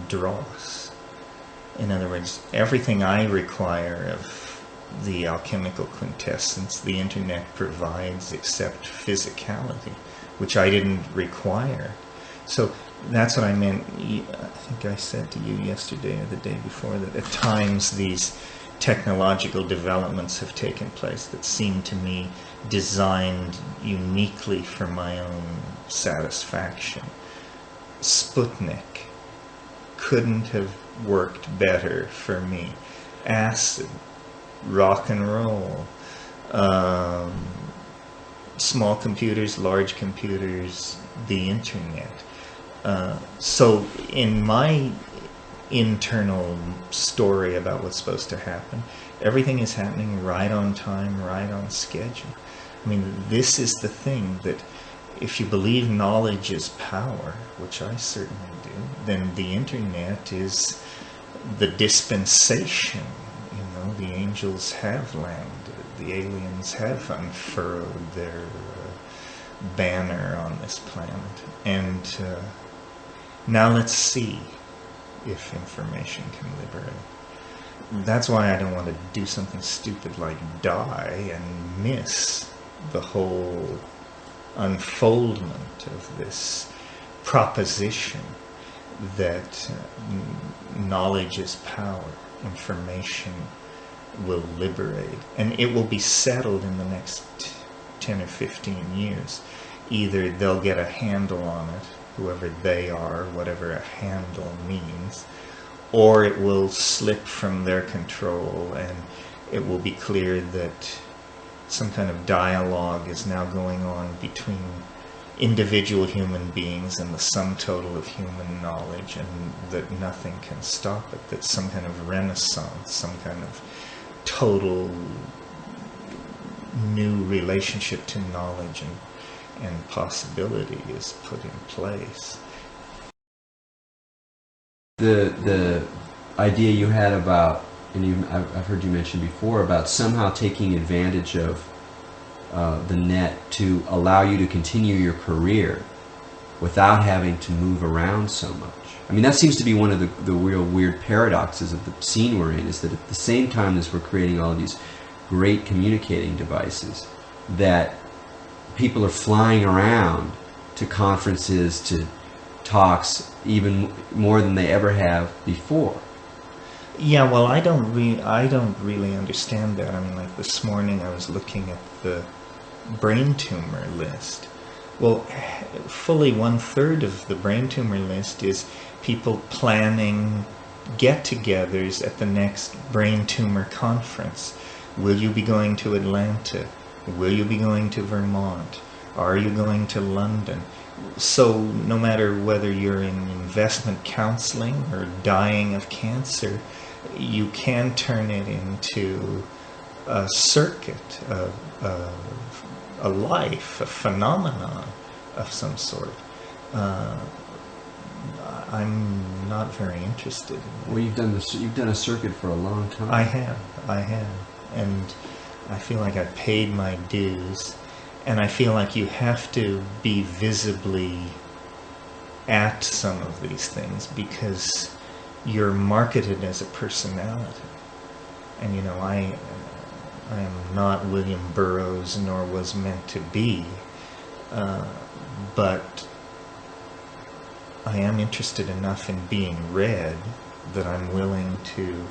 dross. In other words, everything I require of the alchemical quintessence, the internet provides except physicality, which I didn't require. So that's what I meant. I think I said to you yesterday or the day before that at times these technological developments have taken place that seem to me designed uniquely for my own satisfaction. Sputnik couldn't have worked better for me. Acid, rock and roll, small computers, large computers, the internet. So in my internal story about what's supposed to happen, everything is happening right on time, right on schedule. I mean, this is the thing that if you believe knowledge is power, which I certainly do, then the internet is the dispensation. You know, the angels have landed, the aliens have unfurled their banner on this planet, and now let's see if information can liberate. That's why I don't want to do something stupid like die and miss the whole unfoldment of this proposition that knowledge is power, information will liberate, and it will be settled in the next 10 or 15 years. Either they'll get a handle on it, whoever they are, whatever a handle means, or it will slip from their control and it will be clear that some kind of dialogue is now going on between individual human beings and the sum total of human knowledge, and that nothing can stop it, that some kind of renaissance, some kind of total new relationship to knowledge and possibility is put in place. The idea you had about, and I've heard you mention before, about somehow taking advantage of the net to allow you to continue your career without having to move around so much. I mean, that seems to be one of the real weird paradoxes of the scene we're in, is that at the same time as we're creating all of these great communicating devices, that people are flying around to conferences, to talks, even more than they ever have before. Yeah, well, I don't really understand that. I mean, like this morning I was looking at the brain tumor list. Well, fully 1/3 of the brain tumor list is people planning get-togethers at the next brain tumor conference. Will you be going to Atlanta? Will you be going to Vermont? Are you going to London? So no matter whether you're in investment counseling or dying of cancer, you can turn it into a circuit, a life, a phenomenon of some sort. I'm not very interested in that. Well, you've done a circuit for a long time. I have, and I feel like I've paid my dues, and I feel like you have to be visibly at some of these things because you're marketed as a personality. And you know, I am not William Burroughs, nor was meant to be, but I am interested enough in being read that I'm willing to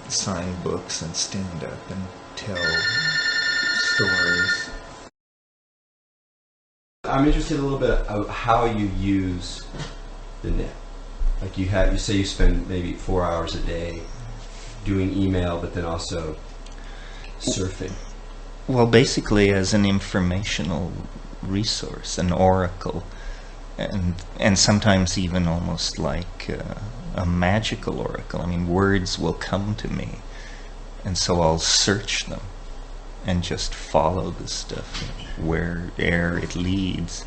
sign books and stand up and tell stories. I'm interested a little bit of how you use the net. Like you say you spend maybe 4 hours a day doing email, but then also surfing. Well, basically as an informational resource, an oracle, and sometimes even almost like a magical oracle. I mean, words will come to me, and so I'll search them and just follow the stuff where'er it leads.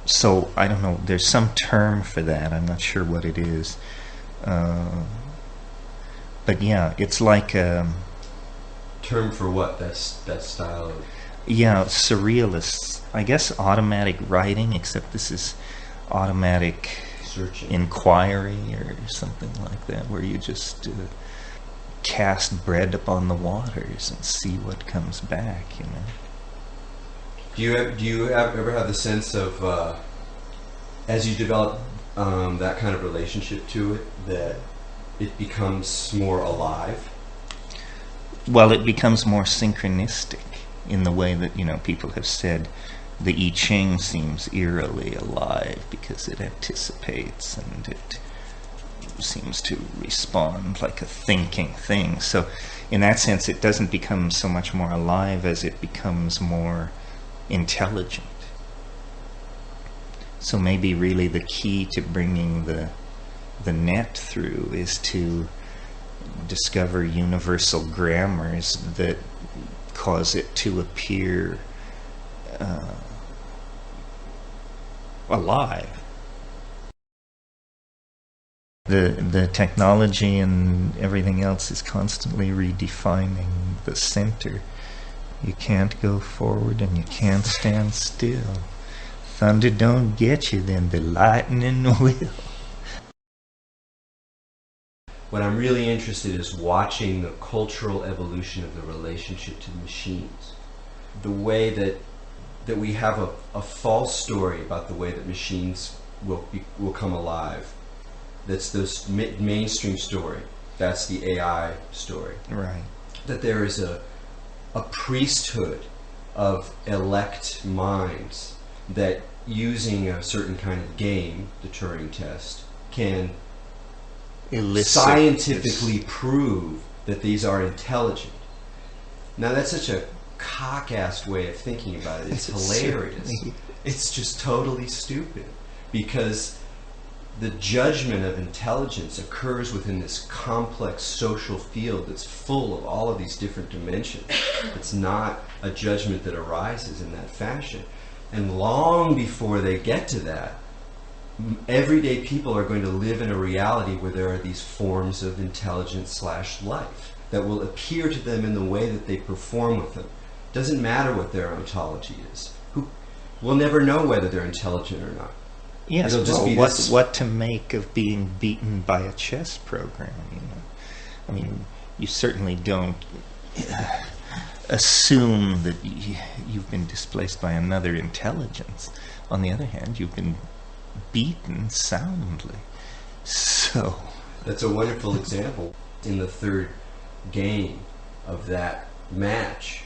So, I don't know, there's some term for that, I'm not sure what it is. But yeah, it's like a... Term for what? That style of... Yeah, surrealists. I guess automatic writing, except this is automatic searching, inquiry, or something like that, where you just cast bread upon the waters and see what comes back, you know. Do you ever have the sense of, as you develop that kind of relationship to it, that it becomes more alive? Well, it becomes more synchronistic in the way that, you know, people have said the I Ching seems eerily alive because it anticipates and it seems to respond like a thinking thing. So in that sense, it doesn't become so much more alive as it becomes more intelligent. So maybe really the key to bringing the net through is to discover universal grammars that cause it to appear alive. The technology and everything else is constantly redefining the center. You can't go forward and you can't stand still. Thunder don't get you, then the lightning will. What I'm really interested in is watching the cultural evolution of the relationship to the machines. The way that we have a false story about the way that machines will come alive. That's this mainstream story. That's the AI story. Right. That there is a priesthood of elect minds that, using a certain kind of game, the Turing test, can scientifically prove that these are intelligent. Now that's such a cock-assed way of thinking about it. It's hilarious. It's just totally stupid, because the judgment of intelligence occurs within this complex social field that's full of all of these different dimensions. It's not a judgment that arises in that fashion. And long before they get to that, everyday people are going to live in a reality where there are these forms of intelligence / life that will appear to them in the way that they perform with them. Doesn't matter what their ontology is. We'll never know whether they're intelligent or not. Yes, well, what to make of being beaten by a chess program, you know? I mean, you certainly don't assume that you've been displaced by another intelligence. On the other hand, you've been beaten soundly. So that's a wonderful example in the third game of that match.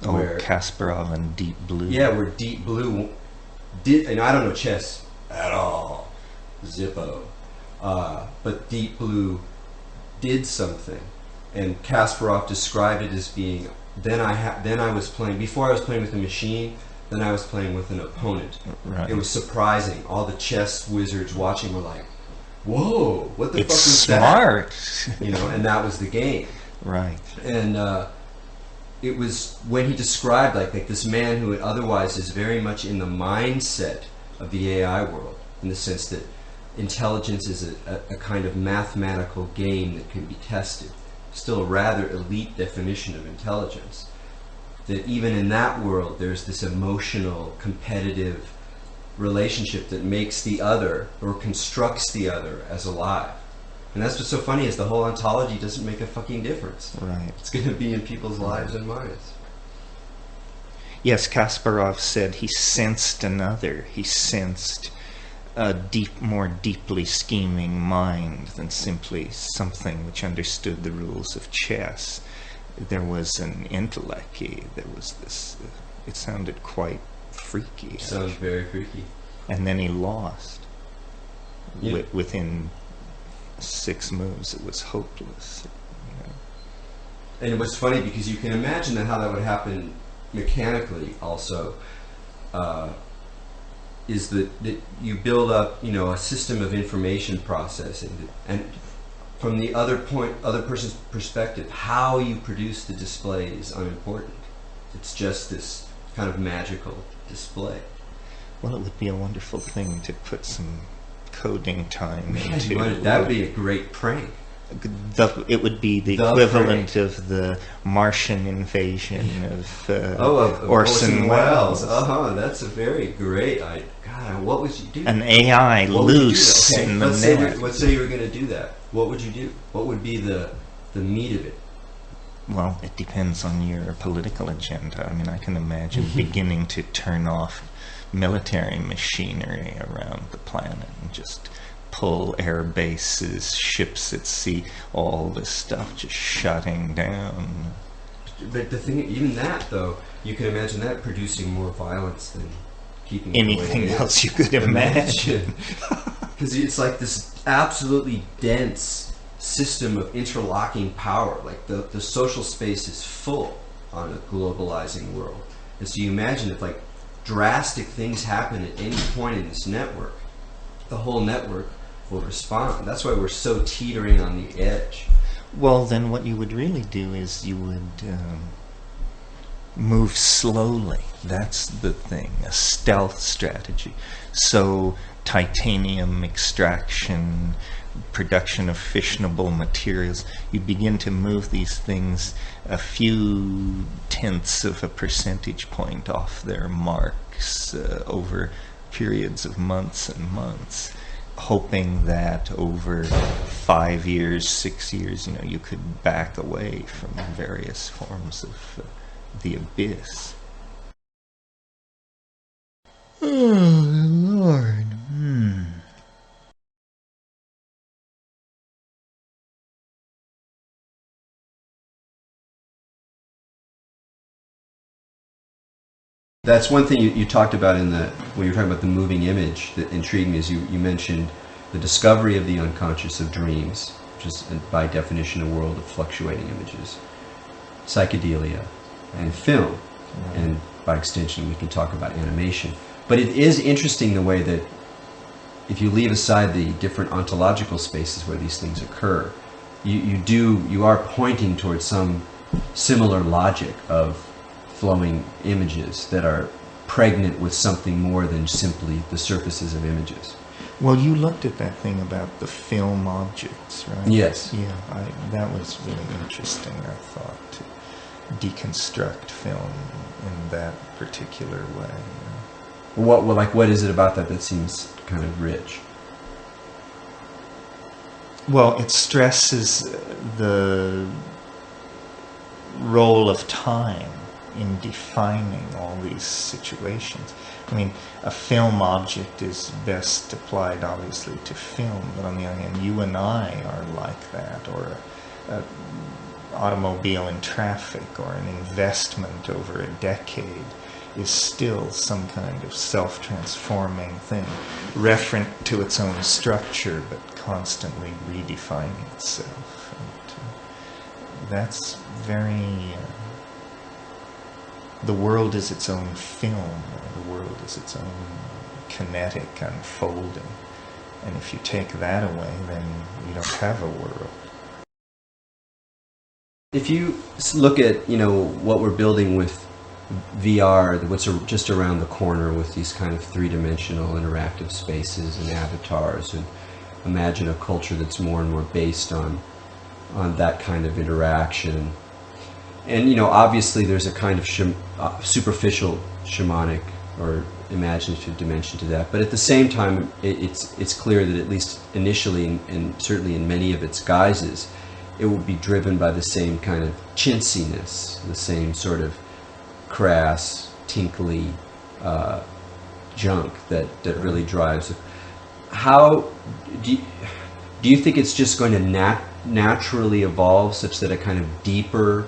Where Kasparov and Deep Blue. Yeah, where Deep Blue did, and I don't know chess at all, Zippo, but Deep Blue did something, and Kasparov described it as being. Then I was playing, before I was playing with a machine. Then I was playing with an opponent. Right. It was surprising. All the chess wizards watching were like, "Whoa, what the fuck was smart. that?" You know, and that was the game. Right. And it was when he described like this man who otherwise is very much in the mindset of the AI world, in the sense that intelligence is a kind of mathematical game that can be tested. Still a rather elite definition of intelligence. That even in that world there's this emotional, competitive relationship that makes the other, or constructs the other, as alive. And that's what's so funny, is the whole ontology doesn't make a fucking difference. Right. It's going to be in people's lives and minds. Yes, Kasparov said he sensed another. He sensed a more deeply scheming mind than simply something which understood the rules of chess. There was an intellect. There was this. It sounded quite freaky. Sounds very freaky. And then he lost within 6 moves, it was hopeless. And it was funny because you can imagine that how that would happen mechanically also, is that you build up, a system of information processing, and from the other person's perspective, how you produce the display is unimportant. It's just this kind of magical display. Well, it would be a wonderful thing to put some coding time into. That would be a great prank. It would be the equivalent of the Martian invasion of Orson Welles. That's a very great idea. God, what would you do? An AI loose in the net. Let's say you were going to do that. What would you do? What would be the meat of it? Well, it depends on your political agenda. I mean, I can imagine beginning to turn off military machinery around the planet and just pull air bases, ships at sea, all this stuff just shutting down. But the thing, even that though, you can imagine that producing more violence than keeping anything else you could imagine. Because it's like this absolutely dense system of interlocking power. Like the social space is full on a globalizing world. And so you imagine if like drastic things happen at any point in this network, the whole network will respond. That's why we're so teetering on the edge. Well, then what you would really do is you would move slowly. That's the thing, a stealth strategy. So titanium extraction, production of fissionable materials, you begin to move these things a few tenths of a percentage point off their marks over periods of months and months, hoping that over 5 years, 6 years, you could back away from various forms of the abyss. Oh, Lord. That's one thing you talked about when you were talking about the moving image that intrigued me, is you mentioned the discovery of the unconscious of dreams, which is by definition a world of fluctuating images, psychedelia, and film, and by extension we can talk about animation. But it is interesting the way that if you leave aside the different ontological spaces where these things occur, you are pointing towards some similar logic of flowing images that are pregnant with something more than simply the surfaces of images. Well, you looked at that thing about the film objects, right? Yes. Yeah, that was really interesting, I thought, to deconstruct film in that particular way. What is it about that seems kind of rich? Well, it stresses the role of time in defining all these situations. I mean, a film object is best applied obviously to film, but on the other hand, you and I are like that, or an automobile in traffic, or an investment over a decade is still some kind of self-transforming thing, referent to its own structure, but constantly redefining itself. And that's very... the world is its own film, the world is its own kinetic unfolding. And if you take that away, then you don't have a world. If you look at, what we're building with VR, what's just around the corner with these kind of three-dimensional interactive spaces and avatars, and imagine a culture that's more and more based on that kind of interaction. And obviously there's a kind of superficial shamanic or imaginative dimension to that, but at the same time it's clear that at least initially, and certainly in many of its guises, it will be driven by the same kind of chintziness, the same sort of crass, tinkly junk that really drives it. How do you think it's just going to naturally evolve such that a kind of deeper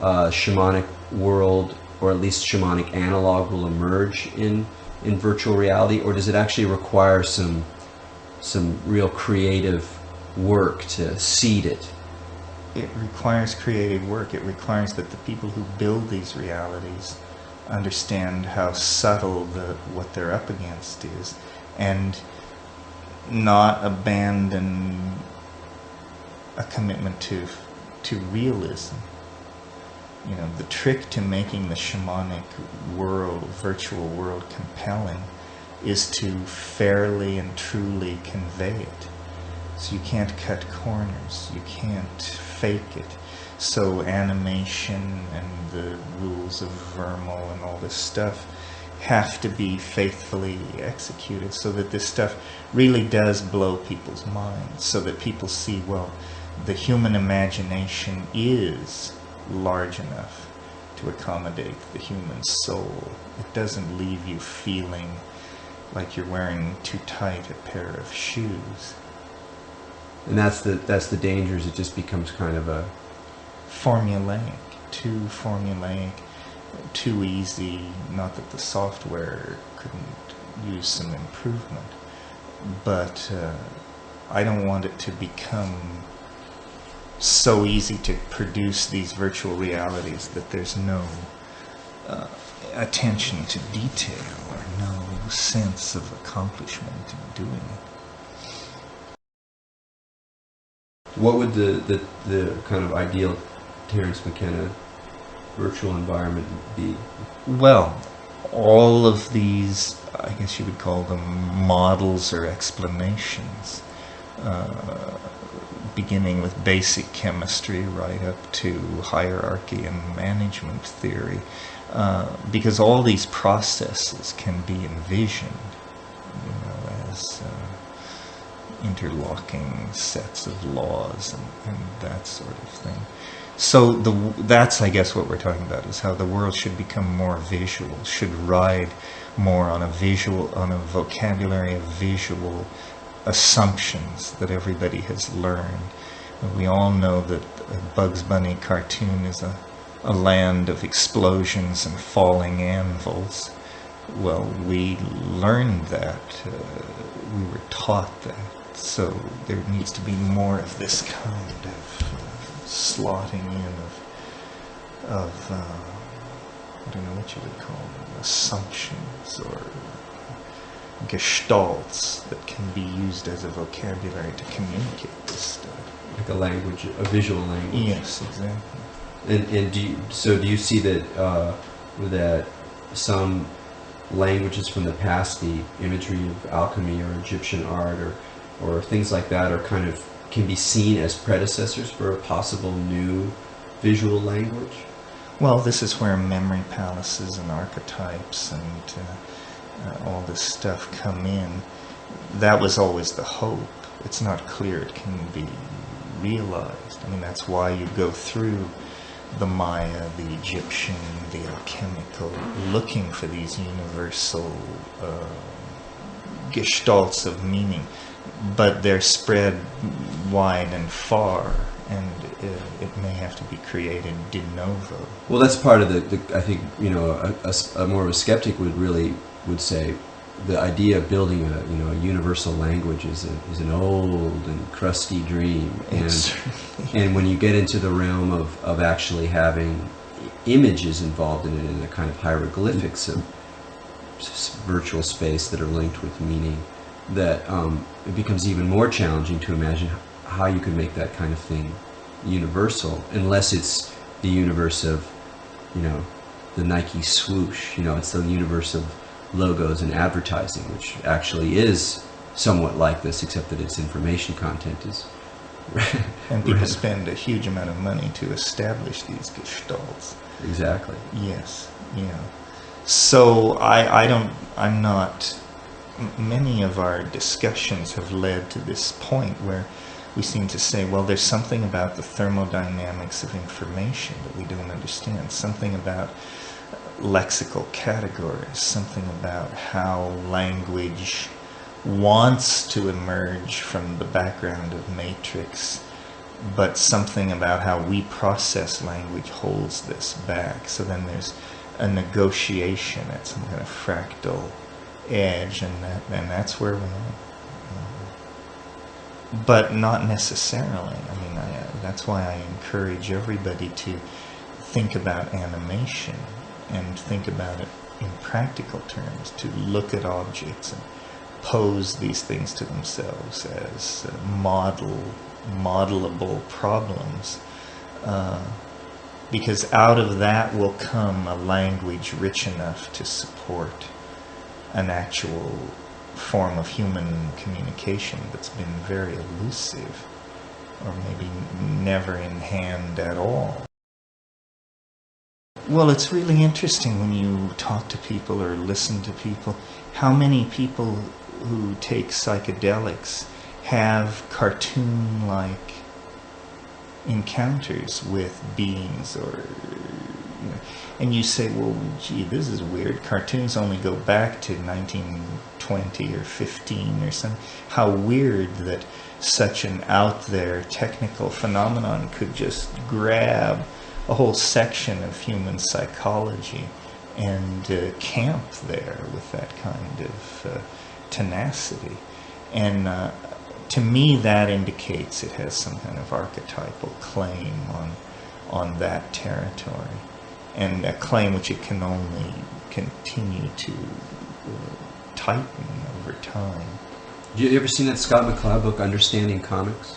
shamanic world, or at least shamanic analog, will emerge in virtual reality, or does it actually require some real creative work to seed it. It requires creative work. It requires that the people who build these realities understand how subtle what they're up against is, and not abandon a commitment to realism. You know, the trick to making the shamanic world, virtual world, compelling is to fairly and truly convey it. So you can't cut corners, you can't fake it. So animation and the rules of Vermeil and all this stuff have to be faithfully executed so that this stuff really does blow people's minds, so that people see, well, the human imagination is large enough to accommodate the human soul. It doesn't leave you feeling like you're wearing too tight a pair of shoes. And that's the dangers. It just becomes kind of a formulaic, too easy. Not that the software couldn't use some improvement, but I don't want it to become so easy to produce these virtual realities that there's no attention to detail or no sense of accomplishment in doing it. What would the kind of ideal Terence McKenna virtual environment be? Well, all of these, I guess you would call them models or explanations, beginning with basic chemistry right up to hierarchy and management theory, because all these processes can be envisioned, you know, as interlocking sets of laws and that sort of thing. So that's, I guess, what we're talking about, is how the world should become more visual, should ride more on a vocabulary of visual assumptions that everybody has learned. We all know that a Bugs Bunny cartoon is a land of explosions and falling anvils. Well, we learned that, we were taught that. So there needs to be more of this kind of slotting in of I don't know what you would call them, assumptions or gestalts that can be used as a vocabulary to communicate this stuff. Like a language, a visual language. Yes, exactly. And do you see that that some languages from the past, the imagery of alchemy or Egyptian art or things like that, are kind of can be seen as predecessors for a possible new visual language? Well, this is where memory palaces and archetypes and all this stuff come in. That was always the hope. It's not clear it can be realized. I mean, that's why you go through the Maya, the Egyptian, the alchemical, looking for these universal gestalts of meaning. But they're spread wide and far, and it may have to be created de novo. Well, that's part of the I think, you know, a more of a skeptic would say the idea of building a universal language is an old and crusty dream, and when you get into the realm of actually having images involved in it, in a kind of hieroglyphics of virtual space that are linked with meaning, that it becomes even more challenging to imagine how you could make that kind of thing universal, unless it's the universe of, you know, the Nike swoosh. You know, it's the universe of logos and advertising, which actually is somewhat like this, except that its information content is and people spend a huge amount of money to establish these gestalts. Exactly. Yes. Yeah. So I'm not. Many of our discussions have led to this point where we seem to say, well, there's something about the thermodynamics of information that we don't understand, something about lexical categories, something about how language wants to emerge from the background of matrix, but something about how we process language holds this back. So then there's a negotiation at some kind of fractal edge, and that's where we're at. but not necessarily. I mean, that's why I encourage everybody to think about animation and think about it in practical terms, to look at objects and pose these things to themselves as modelable problems, because out of that will come a language rich enough to support an actual form of human communication that's been very elusive, or maybe never in hand at all. Well, it's really interesting when you talk to people or listen to people, how many people who take psychedelics have cartoon-like encounters with beings, or, you know, and you say, well, gee, this is weird. Cartoons only go back to 1920 or 15 or something. How weird that such an out there technical phenomenon could just grab a whole section of human psychology and camp there with that kind of tenacity. And to me, that indicates it has some kind of archetypal claim on that territory, and a claim which it can only continue to tighten over time. You ever seen that Scott McCloud book, Understanding Comics?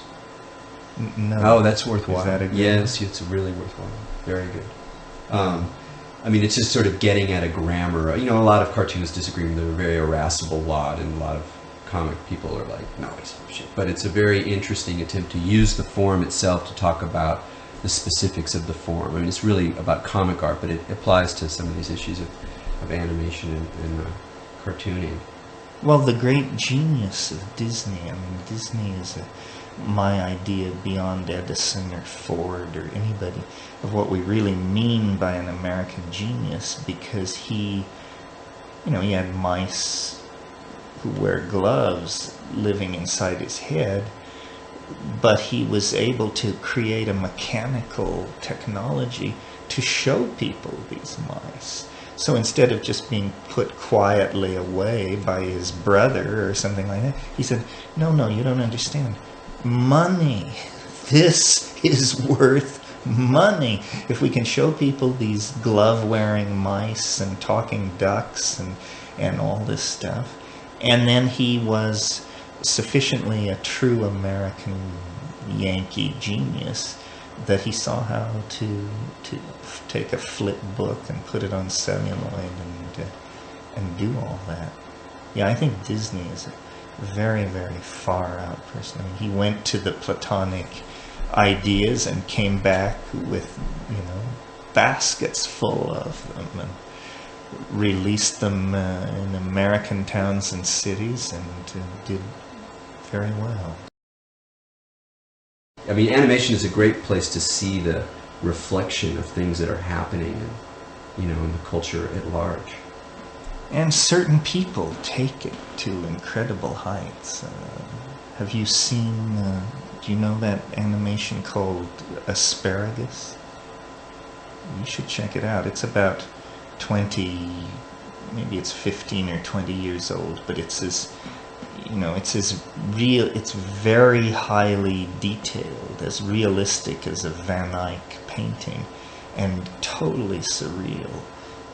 No. Oh, that's worthwhile. Is that a good Yes, it's really worthwhile. Very good. I mean, it's just sort of getting at a grammar. You know, a lot of cartoonists disagree with them. They're a very irascible lot, and a lot of comic people are like, no, he's shit. But it's a very interesting attempt to use the form itself to talk about the specifics of the form. I mean, it's really about comic art, but it applies to some of these issues of animation and cartooning. Well, the great genius of Disney, I mean, Disney is my idea beyond Edison or Ford or anybody of what we really mean by an American genius, because he had mice who wear gloves living inside his head, but he was able to create a mechanical technology to show people these mice. So instead of just being put quietly away by his brother or something like that, he said, no, you don't understand. Money. This is worth money. If we can show people these glove-wearing mice and talking ducks and all this stuff. And then he was sufficiently a true American Yankee genius that he saw how to take a flip book and put it on celluloid and do all that. Yeah, I think Disney is a very, very far out person. I mean, he went to the Platonic ideas and came back with, baskets full of them, and released them in American towns and cities, and did very well. I mean, animation is a great place to see the reflection of things that are happening, in the culture at large. And certain people take it to incredible heights. Have you seen, do you know that animation called Asparagus? You should check it out. It's about 20, maybe it's 15 or 20 years old, but it's as real, it's very highly detailed, as realistic as a Van Eyck painting, and totally surreal.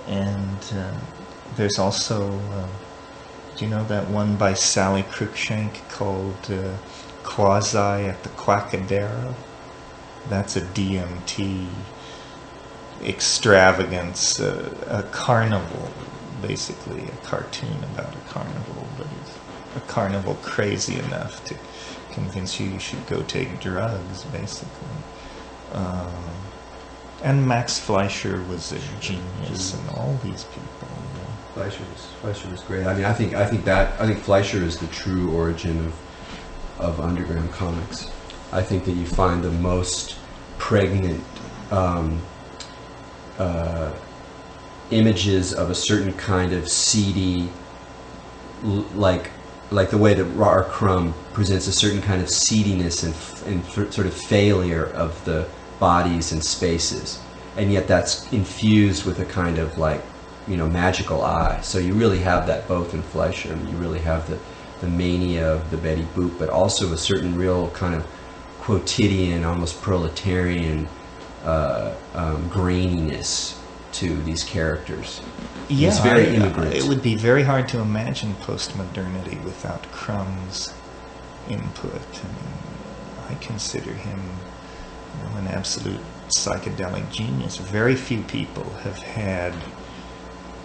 And there's also, do you know that one by Sally Cruikshank called Quasi at the Quackadero? That's a DMT extravagance, a carnival, basically a cartoon about a carnival, but it's a carnival crazy enough to convince you should go take drugs, basically. And Max Fleischer was a genius, and all these people. Fleischer was great. I mean, I think Fleischer is the true origin of underground comics. I think that you find the most pregnant images of a certain kind of seedy, like the way that R. Crumb presents a certain kind of seediness and sort of failure of the bodies and spaces, and yet that's infused with a kind of magical eye. So you really have that both in Fleischer. I mean, you really have the the mania of the Betty Boop, but also a certain real kind of quotidian, almost proletarian graininess to these characters. Yeah, it's very immigrant. It would be very hard to imagine postmodernity without Crumb's input. I mean, I consider him an absolute psychedelic genius. Very few people have had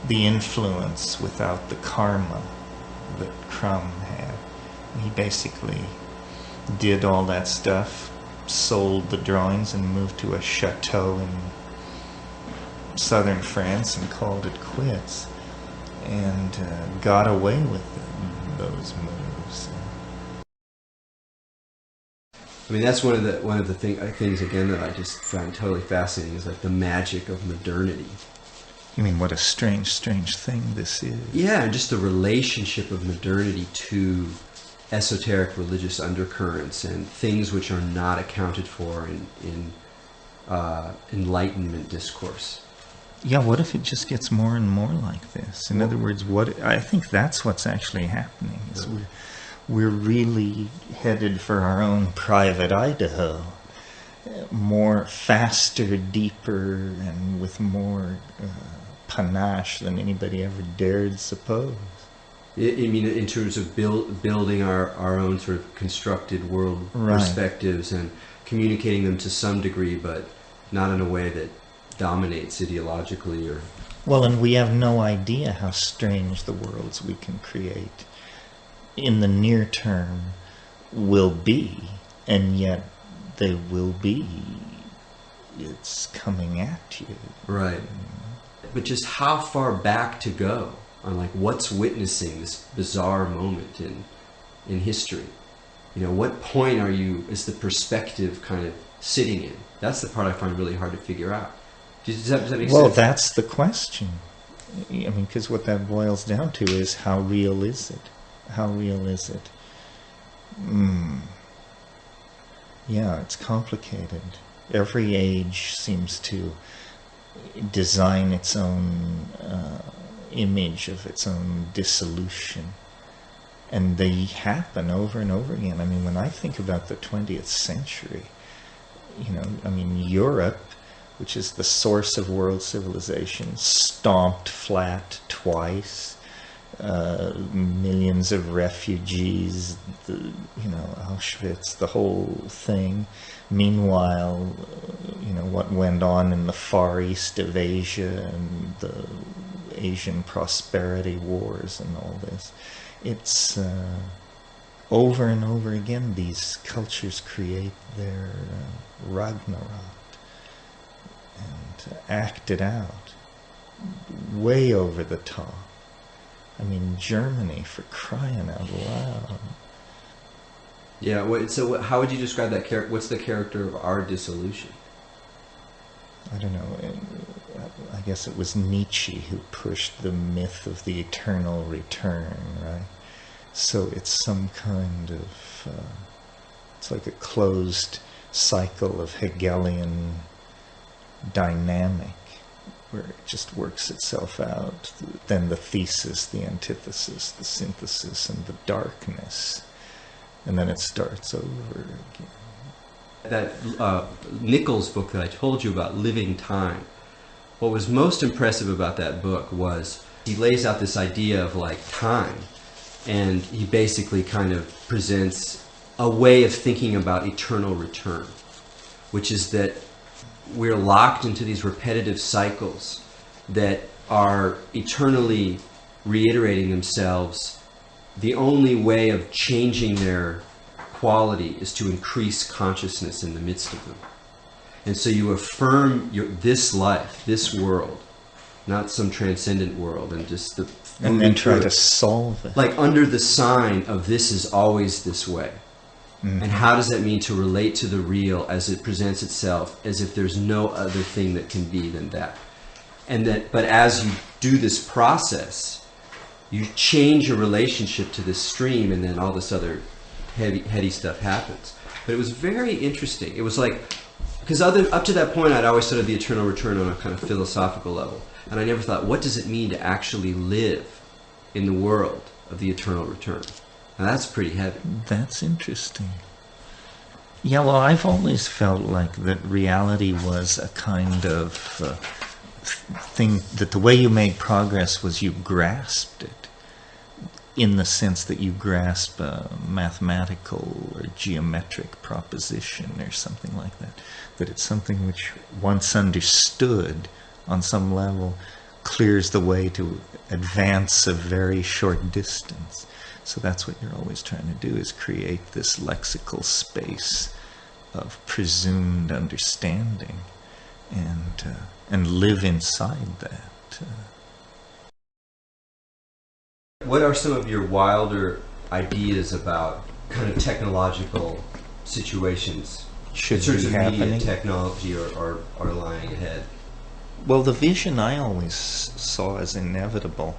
the influence without the karma that Crumb had. He basically did all that stuff, sold the drawings, and moved to a chateau in southern France and called it quits, and got away with those moves. I mean, that's one of the things again that I just found totally fascinating, is like the magic of modernity. You mean, what a strange thing this is. Yeah, and just the relationship of modernity to esoteric religious undercurrents and things which are not accounted for in Enlightenment discourse. Yeah, what if it just gets more and more like this? In other words, I think that's what's actually happening. Is we're really headed for our own private Idaho. More faster, deeper, and with more panache than anybody ever dared suppose. I mean, in terms of building our own sort of constructed world perspectives and communicating them to some degree, but not in a way that dominates ideologically or... Well, and we have no idea how strange the worlds we can create in the near term will be, and yet they will be. It's coming at you. Right. But just how far back to go on, like, what's witnessing this bizarre moment in history? You know, what point is the perspective kind of sitting in? That's the part I find really hard to figure out. Does that make sense? Well, that's the question. I mean, because what that boils down to is, how real is it? How real is it? Yeah, it's complicated. Every age seems to design its own image of its own dissolution. And they happen over and over again. I mean, when I think about the 20th century, Europe, which is the source of world civilization, stomped flat twice. Millions of refugees, Auschwitz, the whole thing. Meanwhile, what went on in the Far East of Asia and the Asian prosperity wars and all this. It's over and over again, these cultures create their Ragnarok and act it out way over the top. I mean, Germany, for crying out loud. Yeah, so how would you describe that character? What's the character of our dissolution? I don't know. I guess it was Nietzsche who pushed the myth of the eternal return, right? So it's some kind of... it's like a closed cycle of Hegelian dynamic, where it just works itself out. Then the thesis, the antithesis, the synthesis, and the darkness. And then it starts over again. That Nichols book that I told you about, Living Time, what was most impressive about that book was he lays out this idea of like time, and he basically kind of presents a way of thinking about eternal return, which is that we're locked into these repetitive cycles that are eternally reiterating themselves. The only way of changing their quality is to increase consciousness in the midst of them. And so you affirm this life, this world, not some transcendent world, and just the... And then try to solve it. Like under the sign of this is always this way. Mm-hmm. And how does that mean to relate to the real as it presents itself, as if there's no other thing that can be than that? But as you do this process, you change your relationship to this stream, and then all this other heady stuff happens. But it was very interesting. It was like, because up to that point, I'd always studied the eternal return on a kind of philosophical level, and I never thought, what does it mean to actually live in the world of the eternal return? Now, that's pretty heavy. That's interesting. Yeah, well, I've always felt like that reality was a kind of thing, that the way you made progress was you grasped it, in the sense that you grasp a mathematical or geometric proposition or something like that. That it's something which, once understood on some level, clears the way to advance a very short distance. So that's what you're always trying to do, is create this lexical space of presumed understanding and live inside that. What are some of your wilder ideas about kind of technological situations? Should sorts be of happening. media technology are lying ahead. Well, the vision I always saw as inevitable,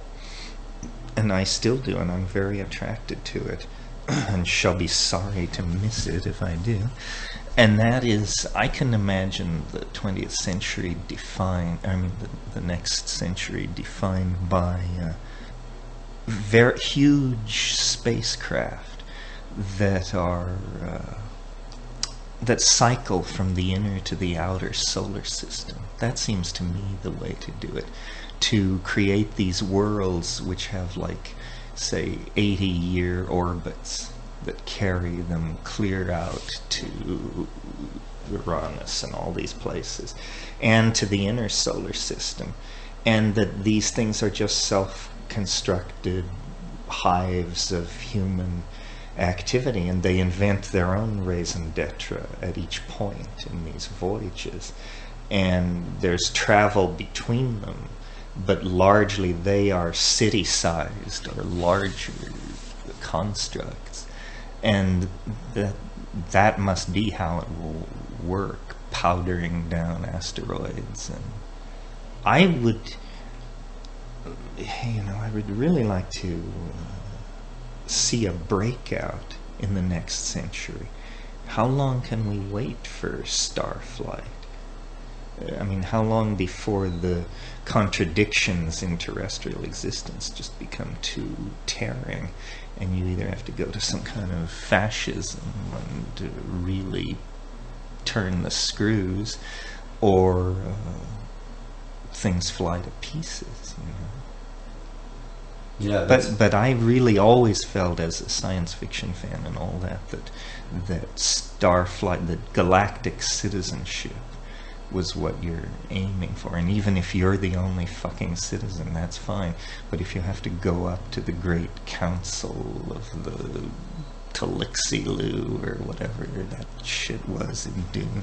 and I still do, and I'm very attracted to it, and shall be sorry to miss it if I do. And that is, I can imagine the 20th century the next century defined by very huge spacecraft that are that cycle from the inner to the outer solar system. That seems to me the way to do it. To create these worlds which have, like, say, 80-year orbits that carry them clear out to Uranus and all these places, and to the inner solar system, and that these things are just self-constructed hives of human activity, and they invent their own raison d'etre at each point in these voyages, and there's travel between them, but largely they are city-sized or larger constructs, and that must be how it will work, powdering down asteroids. And I would really like to see a breakout in the next century. How long can we wait for starflight? I mean, how long before the contradictions in terrestrial existence just become too tearing, and you either have to go to some kind of fascism and really turn the screws, or things fly to pieces, you know? Yeah, but I really always felt, as a science fiction fan and all that starflight, that galactic citizenship was what you're aiming for. And even if you're the only fucking citizen, that's fine. But if you have to go up to the great council of the Talixilu or whatever that shit was in Dune.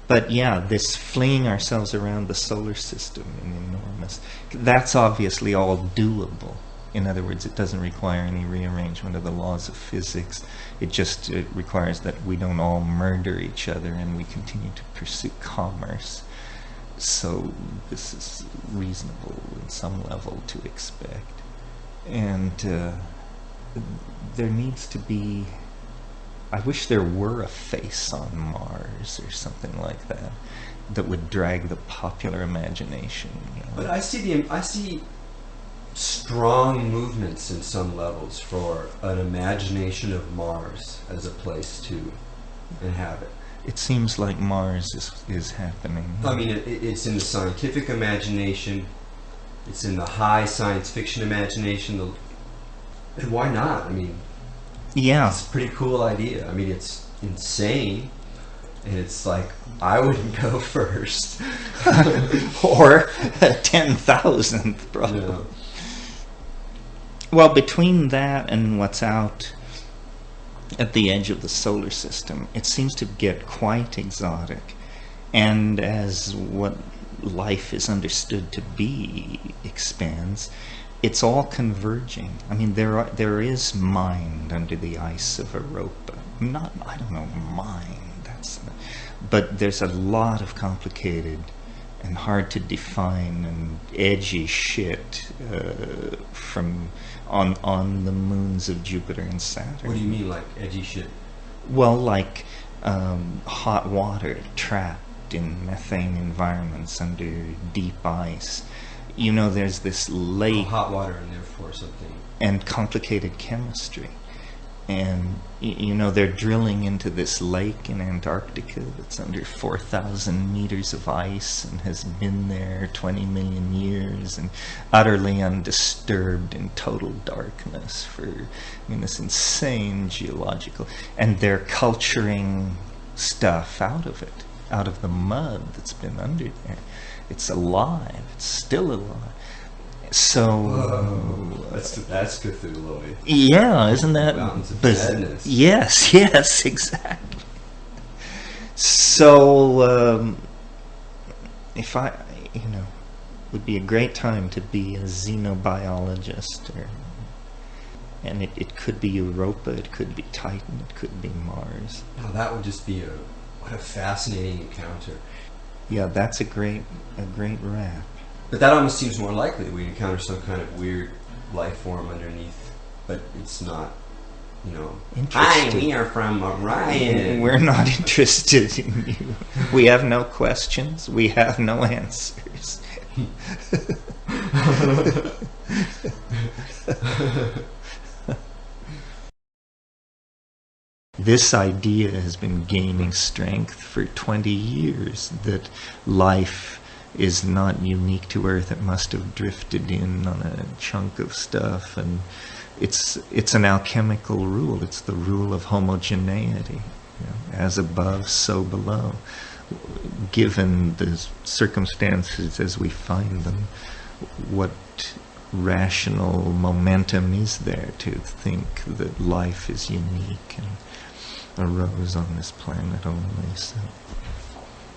But yeah, this flinging ourselves around the solar system in enormous, that's obviously all doable. In other words, it doesn't require any rearrangement of the laws of physics. It requires that we don't all murder each other and we continue to pursue commerce. So this is reasonable in some level to expect. And there needs to be, I wish there were a face on Mars or something like that that would drag the popular imagination. You know? But I see strong movements in some levels for an imagination of Mars as a place to inhabit. It seems like Mars is happening. I mean, it's in the scientific imagination, it's in the high science fiction imagination, and why not? I mean, yeah, it's a pretty cool idea. I mean, it's insane, and it's like, I wouldn't go first. Or 10,000th, probably. Yeah. Well, between that and what's out at the edge of the solar system, it seems to get quite exotic. And as what life is understood to be expands, it's all converging. I mean, there is mind under the ice of Europa. I don't know, mind. But there's a lot of complicated and hard to define and edgy shit from on the moons of Jupiter and Saturn. What do you mean, like edgy shit? Well, like hot water trapped in methane environments under deep ice. you know, there's this lake. Hot water and therefore something. And complicated chemistry. And, you know, they're drilling into this lake in Antarctica that's under 4,000 meters of ice and has been there 20 million years and utterly undisturbed in total darkness for, I mean, this insane geological... And they're culturing stuff out of it, out of the mud that's been under there. It's alive. It's still alive. So that's Cthulhu. Yeah, isn't that Mountains of Madness? Yes, exactly. So if I, you know, would be a great time to be a xenobiologist, and it could be Europa, it could be Titan, it could be Mars. Now that would just be what a fascinating encounter. Yeah, that's a great wrap. But that almost seems more likely. We encounter some kind of weird life form underneath, but it's not, you know. Hi, we are from Orion. We're not interested in you. We have no questions. We have no answers. This idea has been gaining strength for 20 years, that life is not unique to Earth. It must have drifted in on a chunk of stuff, and it's an alchemical rule. It's the rule of homogeneity, you know, as above, so below. Given the circumstances as we find them, what rational momentum is there to think that life is unique and arose on this planet only? So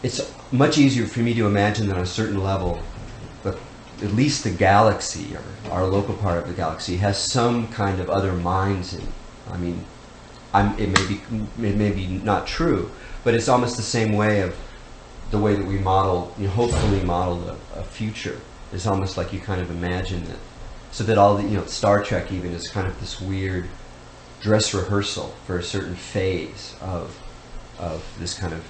it's much easier for me to imagine that on a certain level, but at least the galaxy, or our local part of the galaxy, has some kind of other minds in. I mean, it may be not true, but it's almost the same way of the way that we model, you know, hopefully model a future. It's almost like you kind of imagine it, so that all the, you know, Star Trek even is kind of this weird dress rehearsal for a certain phase of this kind of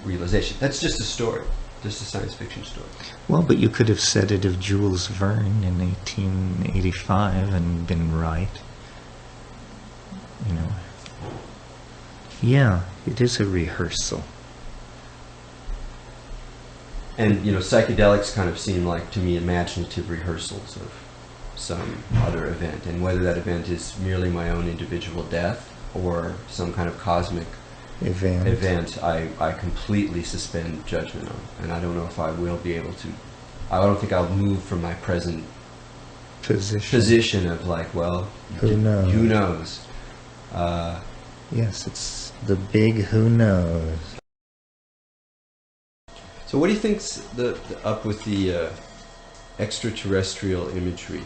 realization. That's just a story, just a science fiction story. Well, but you could have said it of Jules Verne in 1885 and been right. You know. Yeah, it is a rehearsal. And, you know, psychedelics kind of seem like, to me, imaginative rehearsals of some other event. And whether that event is merely my own individual death or some kind of cosmic event, I completely suspend judgment on. And I don't know if I will be able to. I don't think I'll move from my present position of like, well, who knows? Who knows? Yes, it's the big who knows. So what do you think's up with the extraterrestrial imagery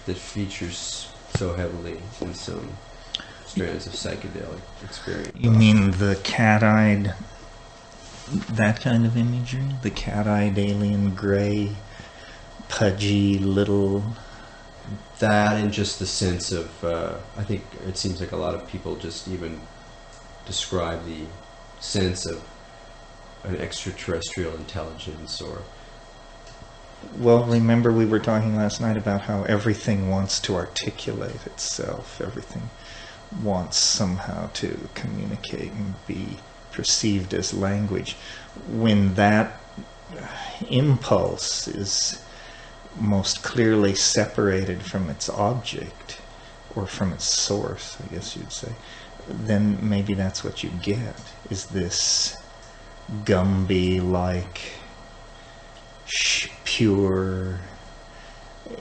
that features so heavily in some strands of psychedelic experience? You mean the cat-eyed, that kind of imagery? The cat-eyed alien gray, pudgy little... That, and just the sense of, I think it seems like a lot of people just even describe the sense of an extraterrestrial intelligence, or... Well, remember we were talking last night about how everything wants to articulate itself. Everything wants somehow to communicate and be perceived as language. When that impulse is most clearly separated from its object, or from its source, I guess you'd say, then maybe that's what you get, is this Gumby-like pure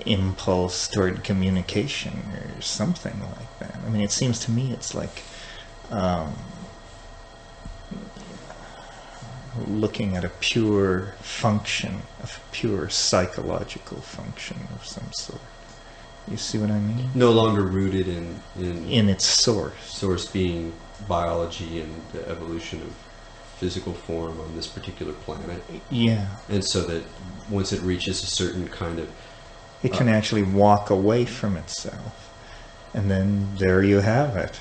impulse toward communication or something like that. I mean, it seems to me it's like looking at a pure function, a pure psychological function of some sort. You see what I mean? No longer rooted in its source. Source being biology and the evolution of physical form on this particular planet. Yeah. And so that once it reaches a certain kind of... It can actually walk away from itself. And then there you have it.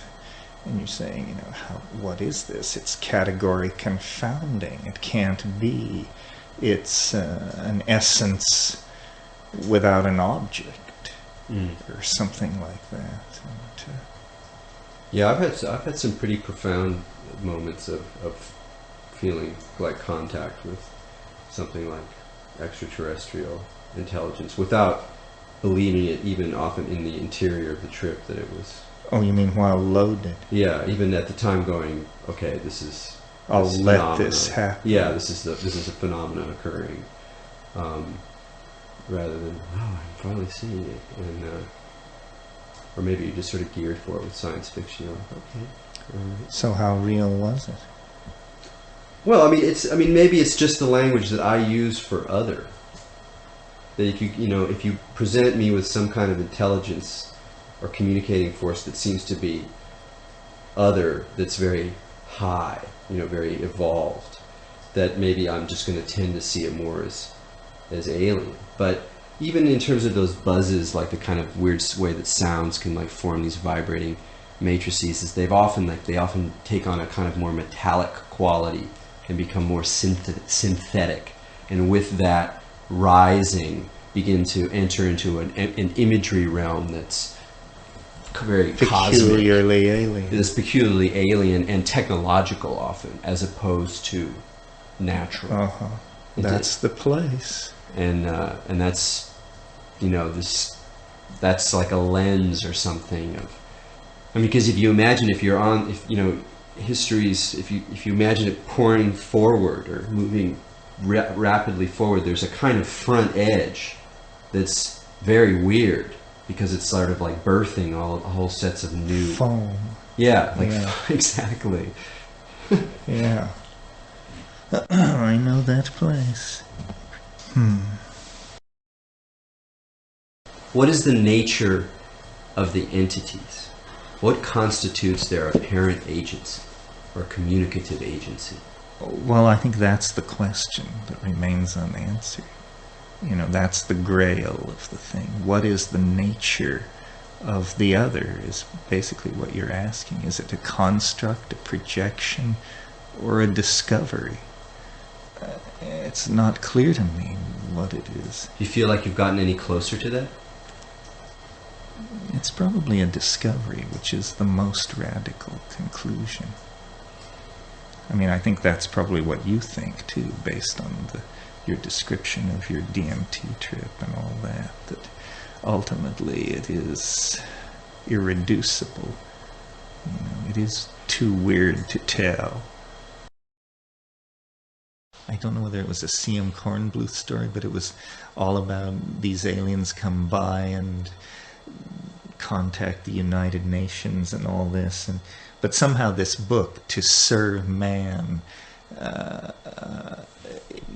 And you're saying, you know, what is this? It's category confounding. It can't be. It's an essence without an object or something like that. And, yeah, I've had some pretty profound moments of feeling like contact with something like extraterrestrial intelligence without believing it, even often in the interior of the trip that it was. Oh, you mean while loaded? Yeah, even at the time going, okay, this is. I'll this let phenomenon. this happen. Yeah, this is a phenomenon occurring, rather than I'm finally seeing it, and or maybe you just sort of geared for it with science fiction. You're like, okay. So how real was it? Well, I mean, maybe it's just the language that I use for other. That if you present me with some kind of intelligence or communicating force that seems to be other, that's very high, very evolved, that maybe I'm just going to tend to see it more as alien. But even in terms of those buzzes, like the kind of weird way that sounds can like form these vibrating matrices, is they often take on a kind of more metallic quality and become more synthetic, and with that rising begin to enter into an imagery realm that's very peculiarly cosmic. alien. It is peculiarly alien and technological often, as opposed to natural. That's the place. And that's that's like a lens or something of. I mean, because if you imagine, if you imagine it pouring forward or moving rapidly forward, there's a kind of front edge that's very weird, because it's sort of like birthing whole sets of new foam. Yeah, exactly. Yeah. I know that place. What is the nature of the entities? What constitutes their apparent agency or communicative agency? Well, I think that's the question that remains unanswered. That's the grail of the thing. What is the nature of the other is basically what you're asking. Is it a construct, a projection, or a discovery? It's not clear to me what it is. Do you feel like you've gotten any closer to that? It's probably a discovery, which is the most radical conclusion. I mean, I think that's probably what you think, too, based on your description of your DMT trip and all that, that ultimately it is irreducible. It is too weird to tell. I don't know whether it was a C.M. Kornbluth story, but it was all about these aliens come by and contact the United Nations and all this, but somehow this book, To Serve Man,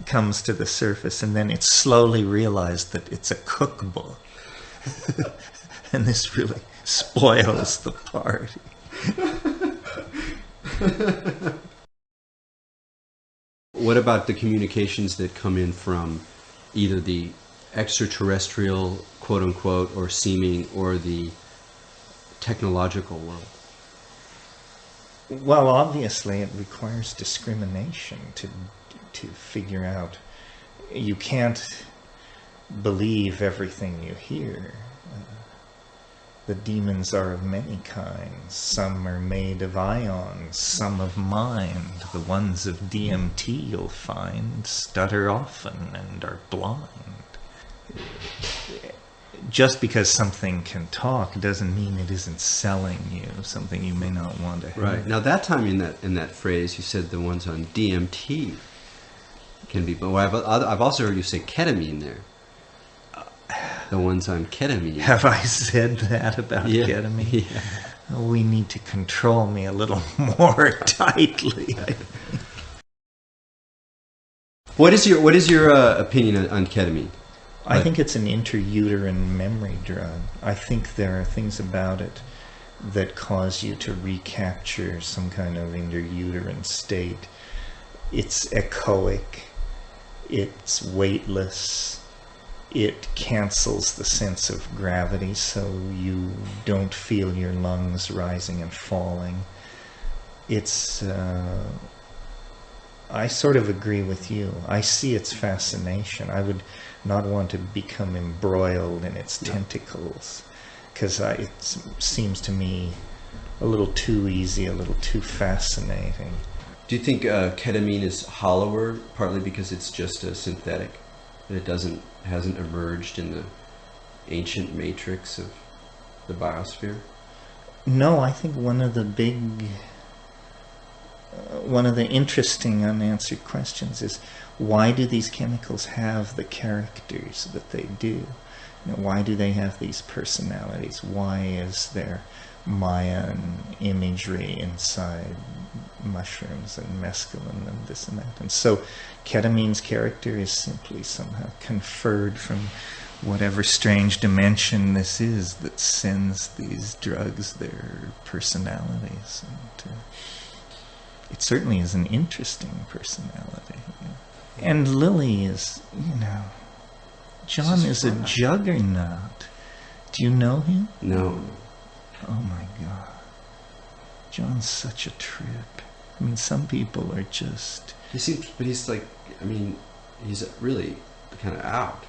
comes to the surface, and then it's slowly realized that it's a cookbook. And this really spoils the party. What about the communications that come in from either the extraterrestrial, quote unquote, or seeming, or the technological world? Well, obviously it requires discrimination to figure out. You can't believe everything you hear. The demons are of many kinds. Some are made of ions, some of mind. The ones of DMT you'll find stutter often and are blind. Just because something can talk doesn't mean it isn't selling you something you may not want to hear. Right. Now that time in that phrase, you said the ones on DMT can be. Well, I've also heard you say ketamine there. The ones on ketamine. Have I said that about ketamine? Yeah. Oh, we need to control me a little more tightly. What is your opinion on ketamine? I think it's an intrauterine memory drug. I think there are things about it that cause you to recapture some kind of intrauterine state. It's echoic. It's weightless. It cancels the sense of gravity, so you don't feel your lungs rising and falling. It's I sort of agree with you. I see its fascination. I would not want to become embroiled in its tentacles, because it seems to me a little too easy, a little too fascinating. Do you think ketamine is hollower, partly because it's just a synthetic, that it hasn't emerged in the ancient matrix of the biosphere? No, I think one of the interesting unanswered questions is, why do these chemicals have the characters that they do? Why do they have these personalities? Why is there Mayan imagery inside mushrooms and mescaline and this and that? And so ketamine's character is simply somehow conferred from whatever strange dimension this is that sends these drugs their personalities. And it certainly is an interesting personality. And Lily is, John is a juggernaut. Do you know him? No. Oh my God. John's such a trip. I mean, some people are just... He's really kind of out.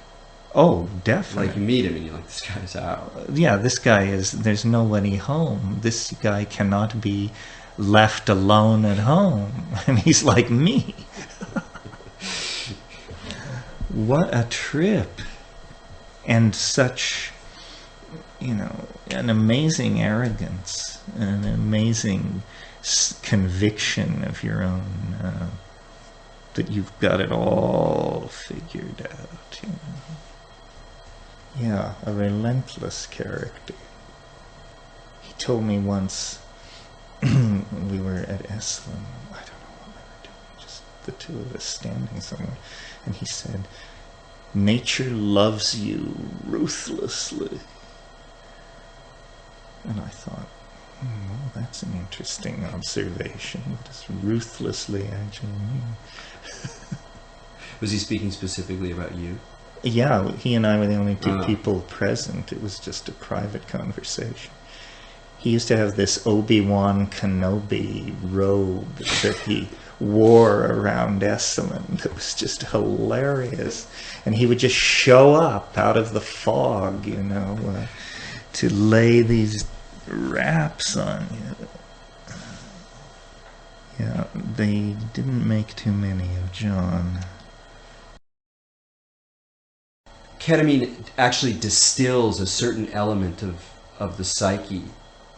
Oh, definitely. Like, you meet him and you're like, this guy's out. Yeah, this guy there's nobody home. This guy cannot be left alone at home. And he's like me. What a trip. And such, an amazing arrogance, an amazing conviction of your own, that you've got it all figured out. Yeah, a relentless character. He told me once, we were at Esalen, I don't know what we were doing, just the two of us standing somewhere, and he said, "Nature loves you ruthlessly." And I thought, well, that's an interesting observation. What does ruthlessly actually mean? Was he speaking specifically about you? Yeah, he and I were the only two people present. It was just a private conversation. He used to have this Obi-Wan Kenobi robe that he wore around Esalen that was just hilarious. And he would just show up out of the fog, to lay these wraps on you. Yeah, they didn't make too many of John. Ketamine actually distills a certain element of the psyche,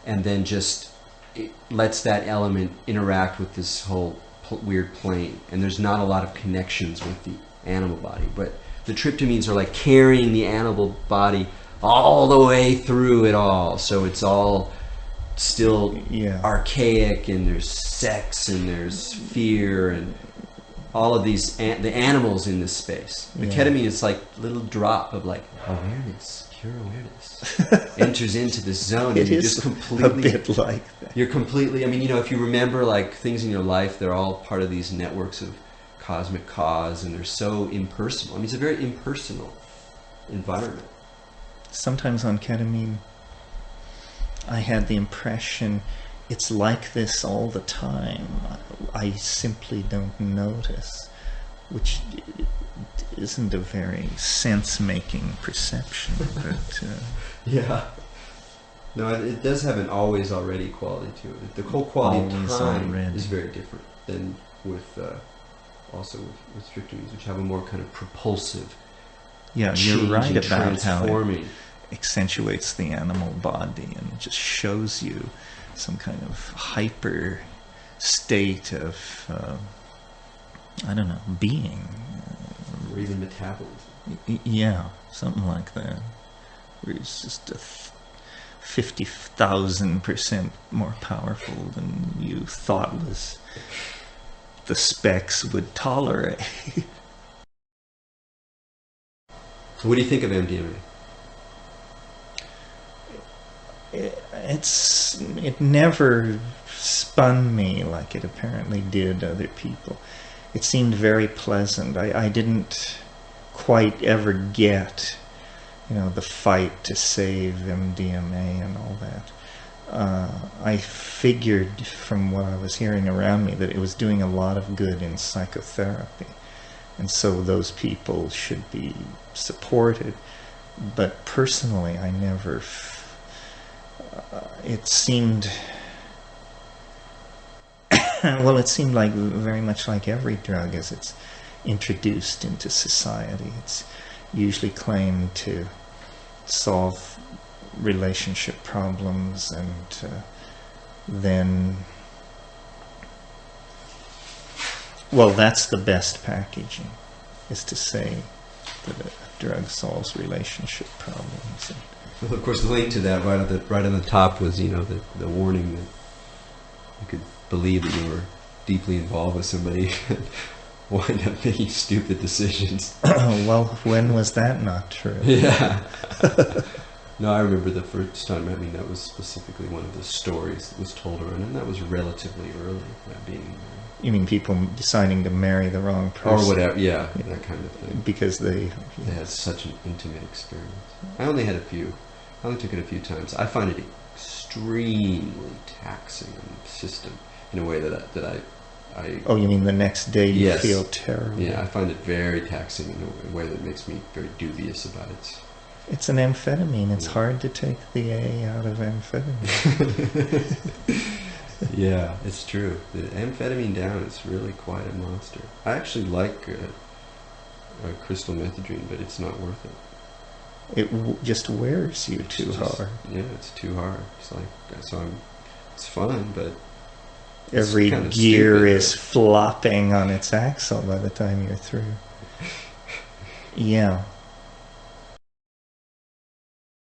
and then just it lets that element interact with this whole weird plane. And there's not a lot of connections with the animal body, but the tryptamines are like carrying the animal body all the way through it all. So it's all still archaic, and there's sex, and there's fear, and all of these, the animals in this space. The ketamine is like a little drop of like awareness, pure awareness, enters into this zone. And you're just completely, a bit like that. You're completely, if you remember like things in your life, they're all part of these networks of cosmic cause, and they're so impersonal. It's a very impersonal environment. Sometimes on ketamine, I had the impression it's like this all the time. I simply don't notice, which isn't a very sense-making perception. But yeah. No, it does have an always already quality to it. The whole quality always of time already is very different than with tryptamines, which have a more kind of propulsive. Yeah, you're right about how transforming. It accentuates the animal body and just shows you some kind of hyper state of, being. Or even metabolism. Yeah, something like that. Where it's just 50,000% more powerful than you thought was the specs would tolerate. So what do you think of MDMA? It never spun me like it apparently did other people. It seemed very pleasant. I didn't quite ever get, the fight to save MDMA and all that. I figured from what I was hearing around me that it was doing a lot of good in psychotherapy. And so those people should be supported. But personally, I never... it seemed... well, it seemed like very much like every drug as it's introduced into society. It's usually claimed to solve relationship problems, and then... well, that's the best packaging, is to say that a drug solves relationship problems. Well, of course, the link to that right on the top was, the warning that you could believe that you were deeply involved with somebody and wind up making stupid decisions. Well, when was that not true? Yeah. No, I remember the first time. I mean, that was specifically one of the stories that was told around, and that was relatively early. That being. You mean people deciding to marry the wrong person? Or whatever, yeah, that kind of thing. Because they had such an intimate experience. I only had a few. I only took it a few times. I find it extremely taxing on the system in a way that I... Oh, you mean the next day you yes. feel terrible? Yeah, I find it very taxing in a way that makes me very dubious about it. It's an amphetamine. It's hard to take the A out of amphetamine. Yeah, it's true. The amphetamine down is really quite a monster. I actually like crystal methadone, but it's not worth it. It just wears you too hard. Yeah, it's too hard. It's like it's fun, but every kind of gear stupid, is flopping on its axle by the time you're through. Yeah.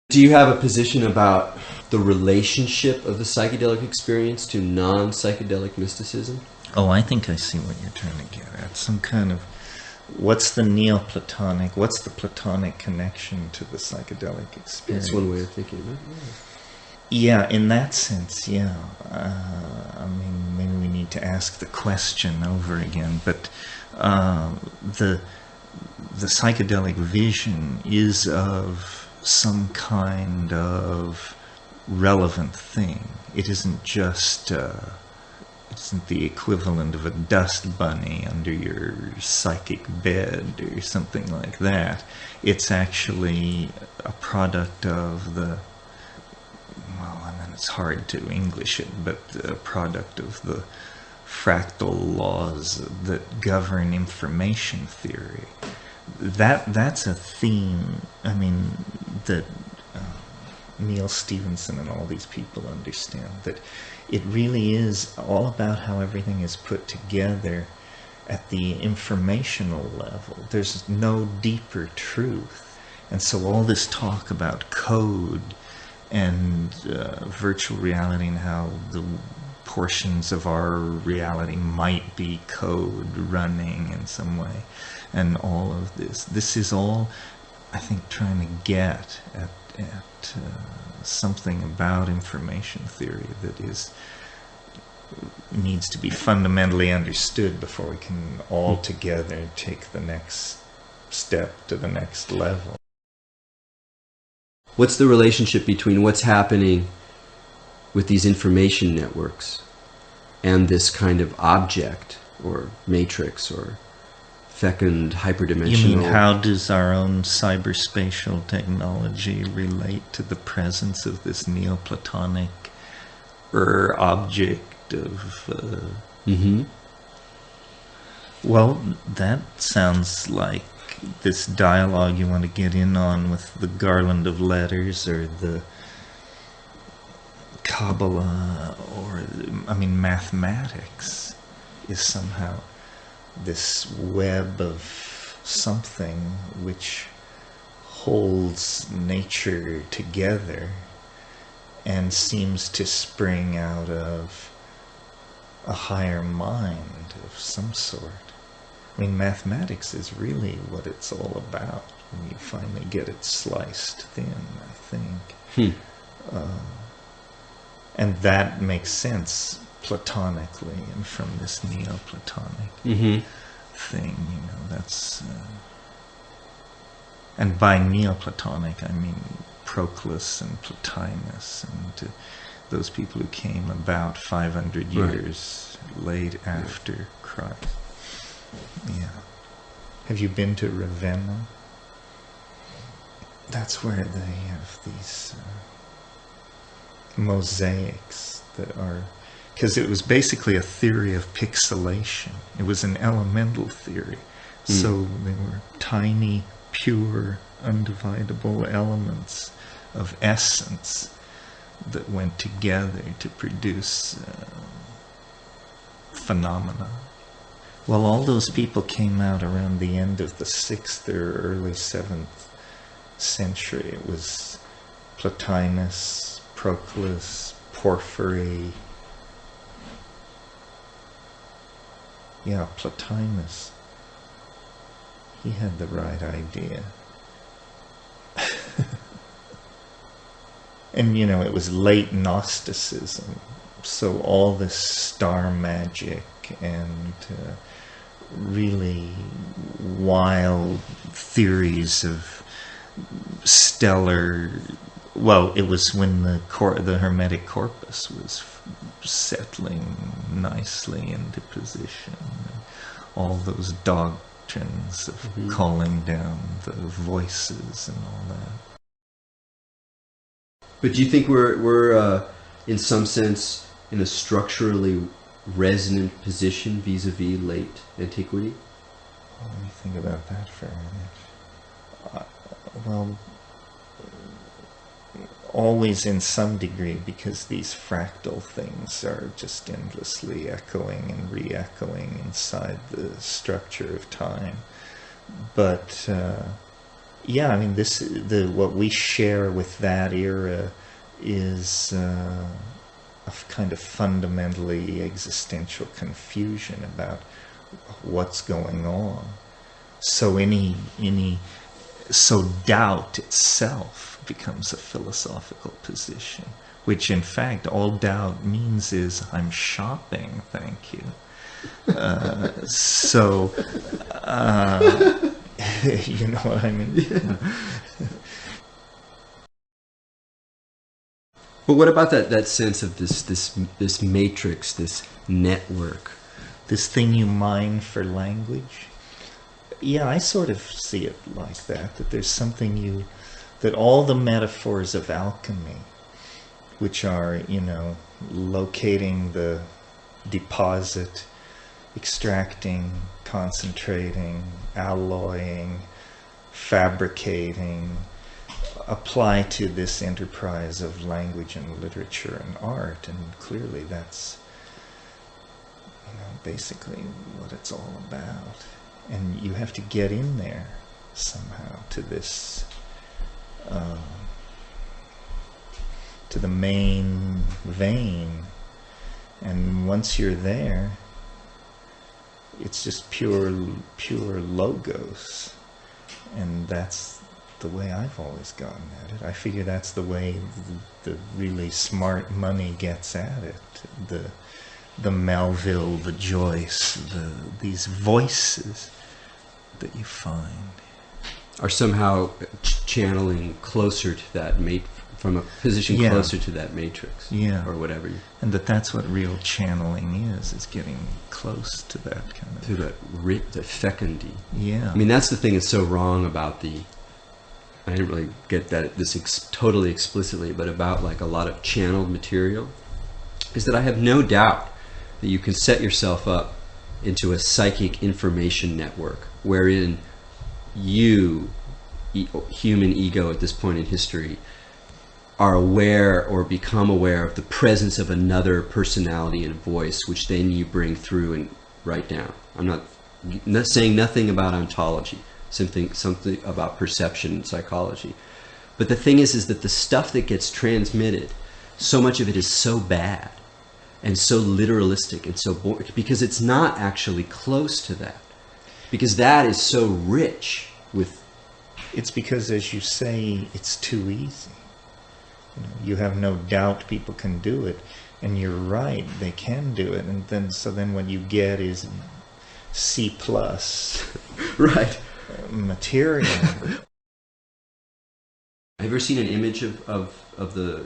Do you have a position about the relationship of the psychedelic experience to non-psychedelic mysticism? Oh, I think I see what you're trying to get at. Some kind of, what's the Neoplatonic, what's the Platonic connection to the psychedelic experience? That's one way of thinking about it. Yeah, in that sense, yeah. I mean, maybe we need to ask the question over again, but the psychedelic vision is of some kind of relevant thing. It isn't just, it isn't the equivalent of a dust bunny under your psychic bed or something like that. It's actually a product of the, well, I mean, it's hard to English it, but a product of the fractal laws that govern information theory. That's a theme, I mean, that Neil Stevenson and all these people understand, that it really is all about how everything is put together at the informational level. There's no deeper truth. And so all this talk about code and virtual reality and how the portions of our reality might be code running in some way, and all of this is all, I think, trying to get at something about information theory that needs to be fundamentally understood before we can all together take the next step to the next level. What's the relationship between what's happening with these information networks and this kind of object or matrix or fecund hyperdimensional... You mean, how does our own cyberspatial technology relate to the presence of this Neoplatonic object of... Well, that sounds like this dialogue you want to get in on with the garland of letters, or the Kabbalah, or, I mean, mathematics is somehow this web of something which holds nature together and seems to spring out of a higher mind of some sort. I mean, mathematics is really what it's all about when you finally get it sliced thin, I think. And that makes sense platonically and from this Neoplatonic thing, you know, that's... and by Neoplatonic, I mean Proclus and Plotinus, and those people who came about 500 years late after Christ. Yeah. Have you been to Ravenna? That's where they have these mosaics that are... Because it was basically a theory of pixelation. It was an elemental theory. So they were tiny, pure, undividable elements of essence that went together to produce phenomena. Well, all those people came out around the end of the 6th or early 7th century. It was Plotinus, Proclus, Porphyry. Yeah, Plotinus. He had the right idea. And, you know, it was late Gnosticism. So all this star magic and really wild theories of stellar... Well, it was when the Hermetic corpus was settling nicely into position. All those doctrines of calling down the voices and all that. But do you think we're in some sense in a structurally resonant position vis-a-vis late antiquity? Well, let me think about that for a minute. Well, always in some degree, because these fractal things are just endlessly echoing and re-echoing inside the structure of time. But yeah, I mean, what we share with that era is a kind of fundamentally existential confusion about what's going on. So so doubt itself becomes a philosophical position, which in fact all doubt means is I'm shopping, thank you. You know what I mean? Yeah. But what about that sense of this matrix, this network? This thing you mine for language? Yeah, I sort of see it like that there's something that all the metaphors of alchemy, which are, you know, locating the deposit, extracting, concentrating, alloying, fabricating, apply to this enterprise of language and literature and art, and clearly that's, you know, basically what it's all about. And you have to get in there somehow to this, to the main vein. And once you're there, it's just pure logos. And that's the way I've always gotten at it. I figure that's the way the really smart money gets at it. The Melville, the Joyce, these voices that you find are somehow channeling closer to that from a position closer to that matrix, or whatever. And that's what real channeling is getting close to that kind of... To the fecundity. Yeah. I mean, that's the thing that's so wrong about I didn't really get that totally explicitly, but about like a lot of channeled material, is that I have no doubt that you can set yourself up into a psychic information network wherein you, human ego at this point in history, are aware or become aware of the presence of another personality and voice, which then you bring through and write down. I'm not saying nothing about ontology, something about perception and psychology. But the thing is that the stuff that gets transmitted, so much of it is so bad and so literalistic and so boring, because it's not actually close to that. Because that is so rich with... It's because, as you say, it's too easy. You have no doubt people can do it, and you're right, they can do it, and then what you get is C+, right, material. you ever seen an image of the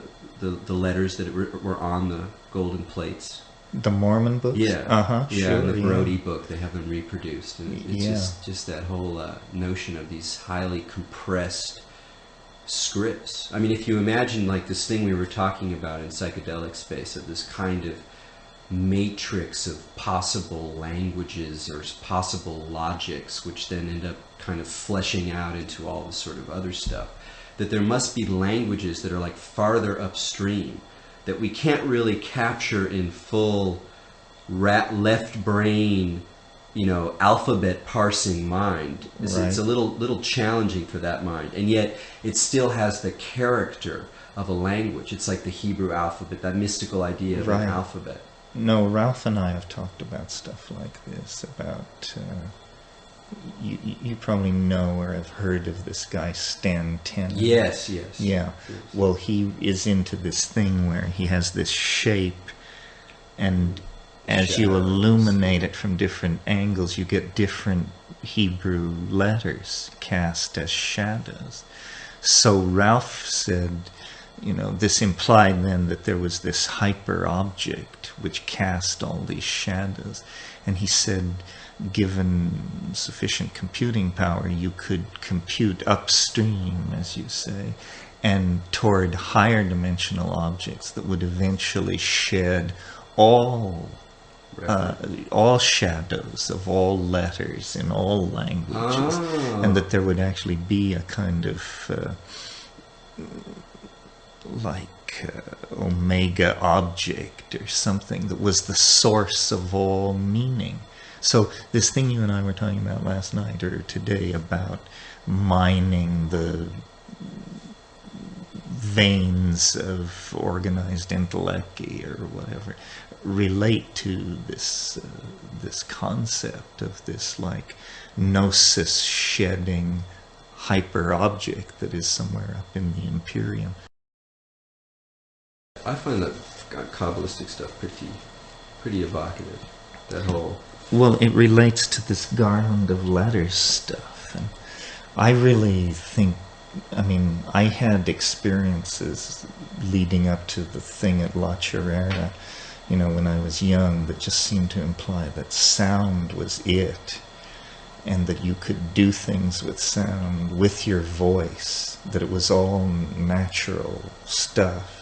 letters that were on the golden plates? The Mormon books? Yeah. Sure. In the Brody book, they have them reproduced. And it's Yeah. just that whole notion of these highly compressed scripts. I mean, if you imagine like this thing we were talking about in psychedelic space, of this kind of matrix of possible languages or possible logics, which then end up kind of fleshing out into all this sort of other stuff, that there must be languages that are like farther upstream that we can't really capture in full left brain, alphabet parsing mind. It's a little challenging for that mind, and yet it still has the character of a language. It's like the Hebrew alphabet, that mystical idea of an alphabet. No, Ralph and I have talked about stuff like this, about, you probably know or have heard of this guy Stan Tenen. Yes. Yeah. Yes. Well, he is into this thing where he has this shape, and as you illuminate it from different angles, you get different Hebrew letters cast as shadows. So Ralph said, this implied then that there was this hyper object which cast all these shadows. And he said, given sufficient computing power, you could compute upstream, as you say, and toward higher dimensional objects that would eventually shed all shadows of all letters in all languages, and that there would actually be a kind of omega object or something that was the source of all meaning. So this thing you and I were talking about last night or today about mining the veins of organized intellecti or whatever relate to this concept of this like gnosis shedding hyper object that is somewhere up in the Imperium. I find that Kabbalistic stuff pretty evocative. That whole... Well, it relates to this garland of letters stuff. And I really think, I had experiences leading up to the thing at La Chorrera, when I was young, that just seemed to imply that sound was it, and that you could do things with sound, with your voice, that it was all natural stuff.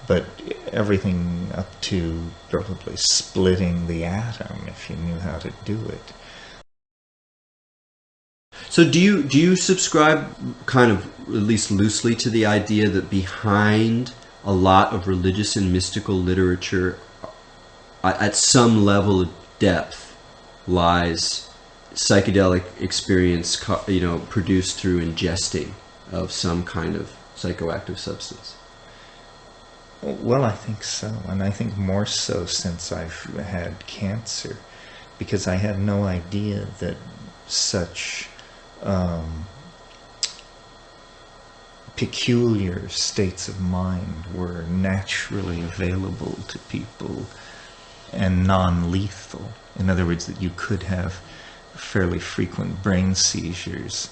But everything up to probably splitting the atom, if you knew how to do it. So do you subscribe kind of, at least loosely, to the idea that behind a lot of religious and mystical literature, at some level of depth, lies psychedelic experience, produced through ingesting of some kind of psychoactive substance? Well, I think so, and I think more so since I've had cancer, because I had no idea that such peculiar states of mind were naturally available to people and non-lethal. In other words, that you could have fairly frequent brain seizures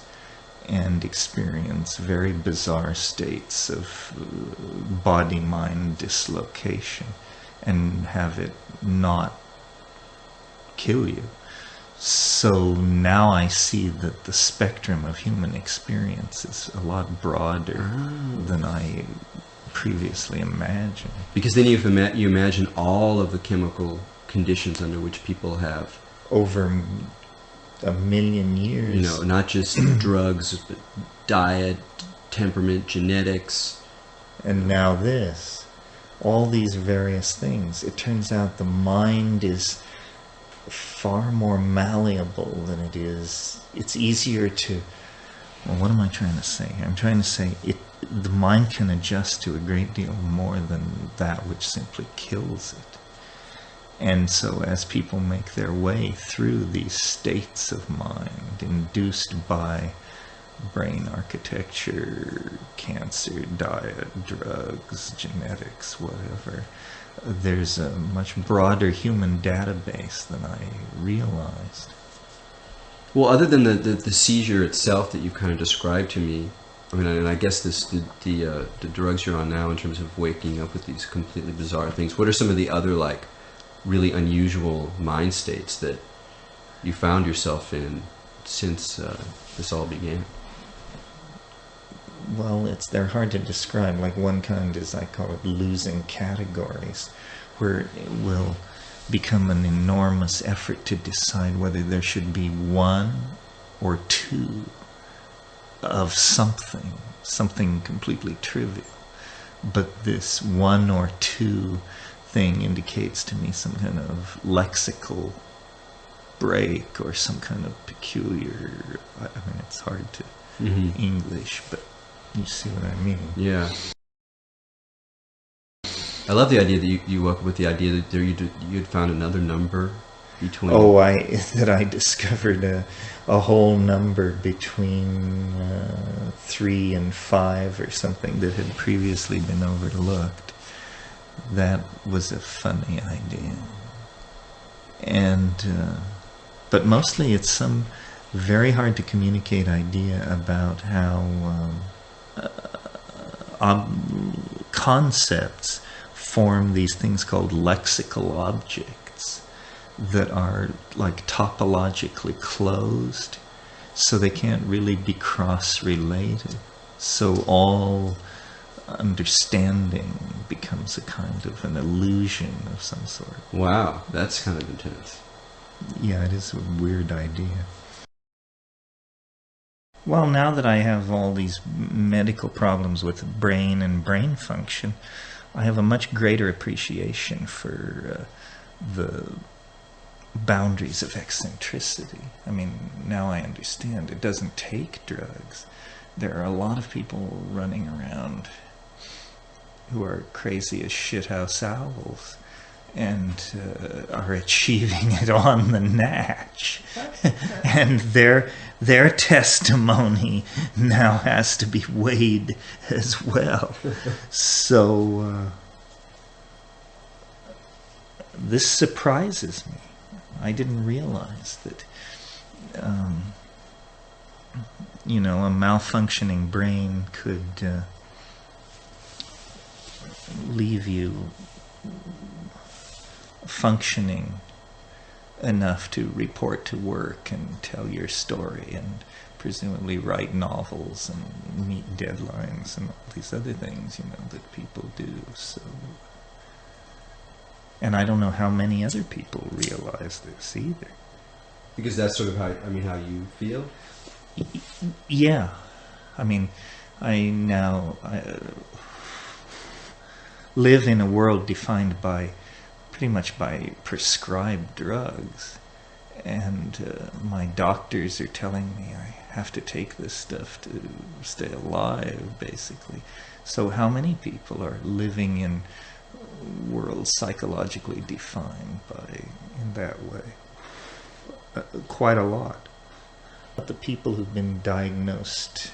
and experience very bizarre states of body-mind dislocation and have it not kill you. So now I see that the spectrum of human experience is a lot broader than I previously imagined. Because then you imagine all of the chemical conditions under which people have... Over a million years. Not just drugs, but diet, temperament, genetics. And now this. All these various things. It turns out the mind is far more malleable than it is. It's easier to... Well, what am I trying to say? I'm trying to say the mind can adjust to a great deal more than that which simply kills it. And so as people make their way through these states of mind induced by brain architecture, cancer, diet, drugs, genetics, whatever, there's a much broader human database than I realized. Well, other than the seizure itself that you kind of described to me, I mean, and I guess the drugs you're on now, in terms of waking up with these completely bizarre things, what are some of the other, like, really unusual mind states that you found yourself in since this all began? Well, they're hard to describe. Like, one kind is, I call it losing categories, where it will become an enormous effort to decide whether there should be one or two of something completely trivial. But this one or two thing indicates to me some kind of lexical break or some kind of peculiar, I mean, it's hard to English, but you see what I mean. Yeah. I love the idea that you woke up with the idea that you'd found another number between... that I discovered a whole number between 3 and 5 or something that had previously been overlooked. That was a funny idea. And but mostly it's some very hard to communicate idea about how concepts form these things called lexical objects that are like topologically closed, so they can't really be cross-related. So all understanding becomes a kind of an illusion of some sort. Wow, that's kind of intense. Yeah, it is a weird idea. Well, now that I have all these medical problems with brain and brain function, I have a much greater appreciation for the boundaries of eccentricity. I mean, now I understand it doesn't take drugs. There are a lot of people running around who are crazy as shithouse owls and are achieving it on the natch. And their testimony now has to be weighed as well. So this surprises me. I didn't realize that, a malfunctioning brain could leave you functioning enough to report to work and tell your story and presumably write novels and meet deadlines and all these other things, that people do. So, and I don't know how many other people realize this either. Because that's sort of how you feel? Yeah. I mean, I live in a world defined pretty much by prescribed drugs. And my doctors are telling me I have to take this stuff to stay alive, basically. So how many people are living in worlds psychologically defined in that way? Quite a lot. But the people who've been diagnosed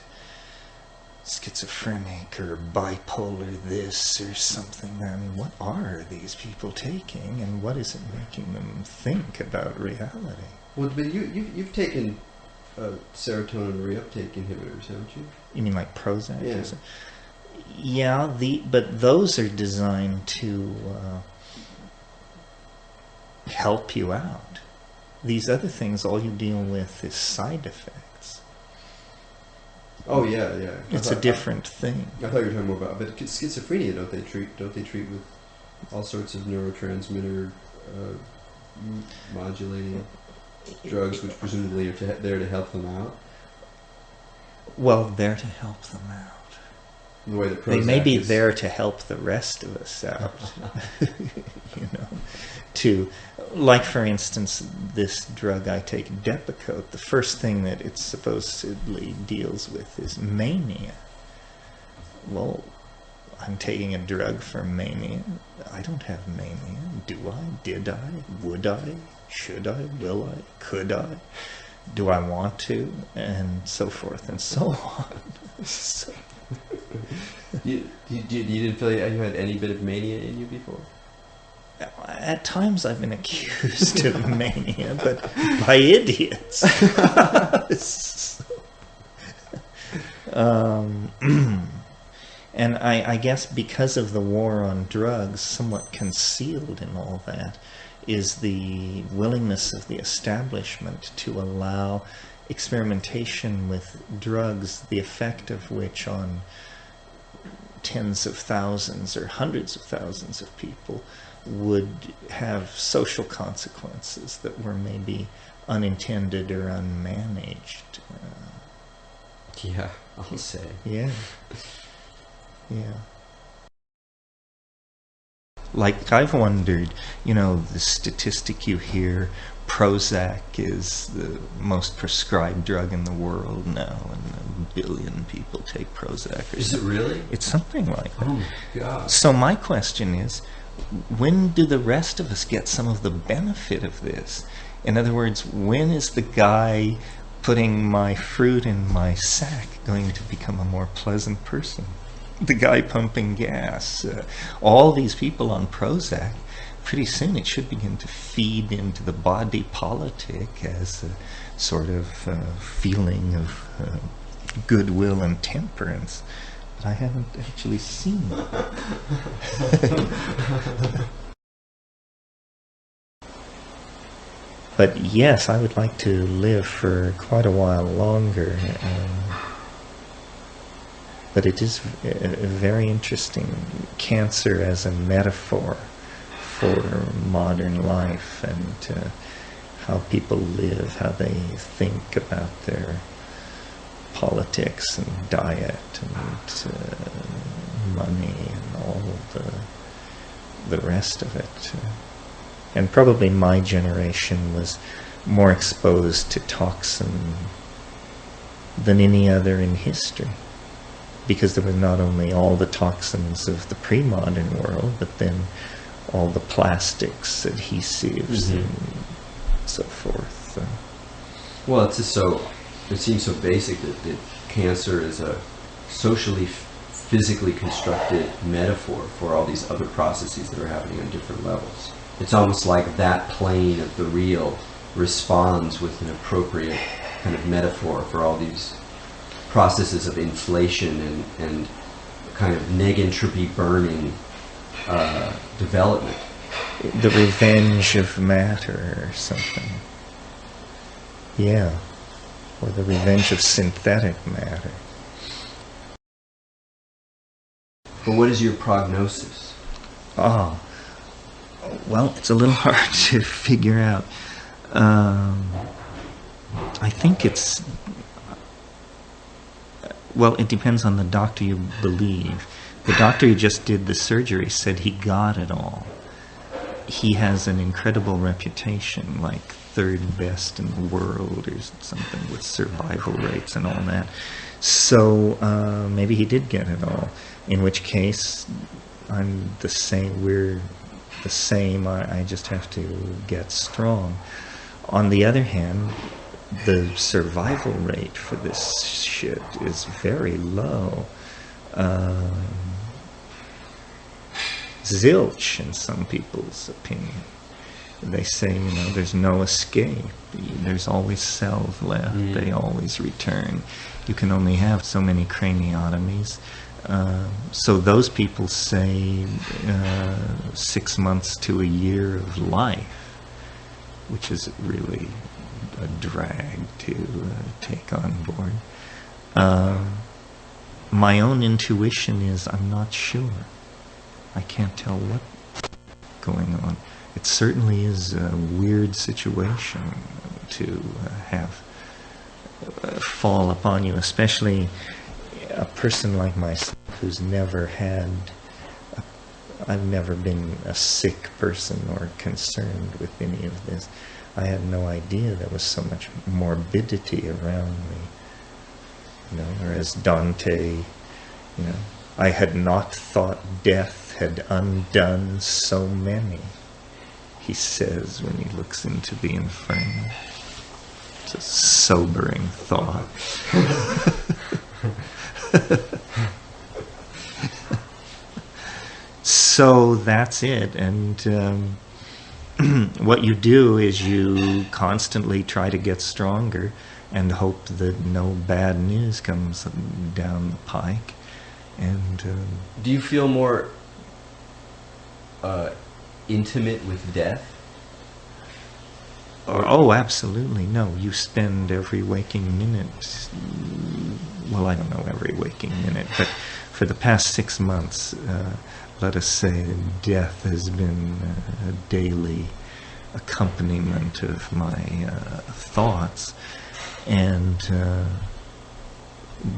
schizophrenic or bipolar this or something, I mean, what are these people taking, and what is it making them think about reality? Well, but you've taken serotonin reuptake inhibitors, haven't you? You mean like Prozac? Yeah. Yeah, but those are designed to help you out. These other things, all you deal with is side effects. Oh yeah. It's a different thing. I thought you were talking more about, but schizophrenia, don't they treat with all sorts of neurotransmitter modulating drugs, which presumably are there to help them out? Well, there to help them out. The way that they may be there to help the rest of us out. To, like for instance, this drug I take, Depakote, the first thing that it supposedly deals with is mania. Well, I'm taking a drug for mania. I don't have mania. Do I? Did I? Would I? Should I? Will I? Could I? Do I want to? And so forth and so on. So. You didn't feel like you had any bit of mania in you before? At times I've been accused of mania, but by idiots. And I guess because of the war on drugs, somewhat concealed in all that is the willingness of the establishment to allow experimentation with drugs, the effect of which on tens of thousands or hundreds of thousands of people would have social consequences that were maybe unintended or unmanaged. Yeah, I'll say. Yeah. Yeah. Like, I've wondered, the statistic you hear, Prozac is the most prescribed drug in the world now, and 1 billion people take Prozac. Is it really? It's something like that. Oh my God. So my question is, when do the rest of us get some of the benefit of this? In other words, when is the guy putting my fruit in my sack going to become a more pleasant person? The guy pumping gas, all these people on Prozac, pretty soon it should begin to feed into the body politic as a sort of feeling of goodwill and temperance. But I haven't actually seen it. But yes, I would like to live for quite a while longer. But it is very interesting, cancer as a metaphor for modern life and how people live, how they think about their politics and diet and money and all the rest of it. And probably my generation was more exposed to toxin than any other in history, because there were not only all the toxins of the pre-modern world, but then all the plastics, adhesives, and so forth. Well, it seems so basic that cancer is a socially, physically constructed metaphor for all these other processes that are happening on different levels. It's almost like that plane of the real responds with an appropriate kind of metaphor for all these processes of inflation and kind of negentropy burning development. The revenge of matter or something. Yeah. Or the revenge of synthetic matter. But what is your prognosis? Oh, well, it's a little hard to figure out. I think it's... Well, it depends on the doctor you believe. The doctor who just did the surgery said he got it all. He has an incredible reputation, like third best in the world or something, with survival rates and all that. So maybe he did get it all. In which case, I'm the same. We're the same. I just have to get strong. On the other hand, the survival rate for this shit is very low. Zilch, in some people's opinion. They say, there's no escape. There's always cells left. They always return. You can only have so many craniotomies. So those people say 6 months to a year of life, which is really a drag to take on board. My own intuition is I'm not sure. I can't tell what's going on. It certainly is a weird situation to have fall upon you, especially a person like myself who's never had... I've never been a sick person or concerned with any of this. I had no idea there was so much morbidity around me. Or as Dante, I had not thought death had undone so many, he says when he looks into the Inferno. It's a sobering thought. So that's it. And what you do is you constantly try to get stronger, and hope that no bad news comes down the pike. And do you feel more intimate with death? Oh, absolutely. No, you spend every waking minute, well, I don't know every waking minute, but for the past 6 months, let us say, death has been a daily accompaniment of my thoughts. And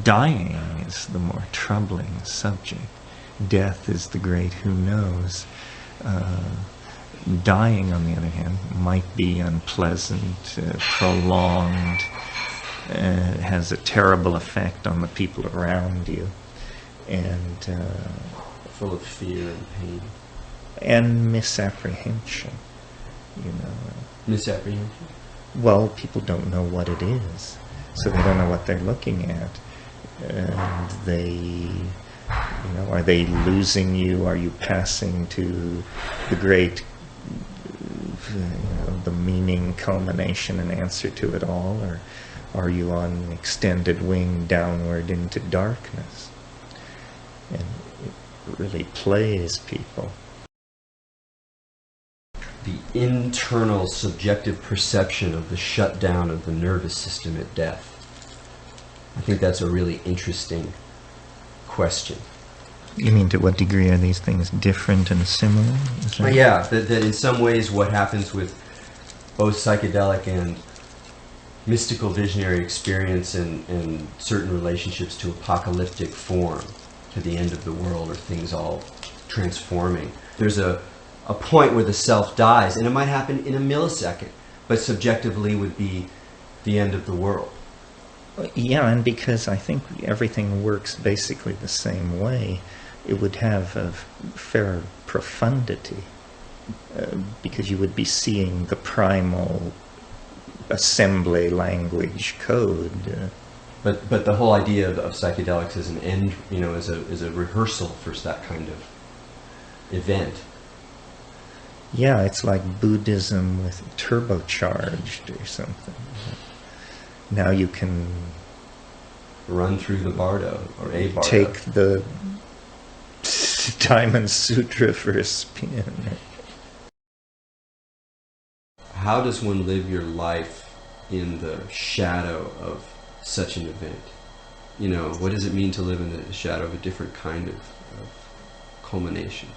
dying is the more troubling subject. Death is the great who knows. Dying, on the other hand, might be unpleasant, prolonged, has a terrible effect on the people around you, and full of fear and pain. And misapprehension, you know. Misapprehension? Well, people don't know what it is, so they don't know what they're looking at. And they, you know, are they losing you? Are you passing to the great, you know, the meaning, culmination, and answer to it all? Or are you on extended wing downward into darkness? And it really plays people. The internal subjective perception of the shutdown of the nervous system at death. I think that's a really interesting question. You mean, to what degree are these things different and similar? Yeah, that in some ways what happens with both psychedelic and mystical visionary experience and certain relationships to apocalyptic form, to the end of the world, or things all transforming. There's a point where the self dies, and it might happen in a millisecond, but subjectively would be the end of the world. Yeah, and because I think everything works basically the same way, it would have a fair profundity, because you would be seeing the primal assembly language code. But the whole idea of psychedelics as an end, you know, as a rehearsal for that kind of event. Yeah, it's like Buddhism with turbocharged or something. Now you can run through the bardo, or a bardo. Take the Diamond Sutra for a spin. How does one live your life in the shadow of such an event? You know, what does it mean to live in the shadow of a different kind of culmination?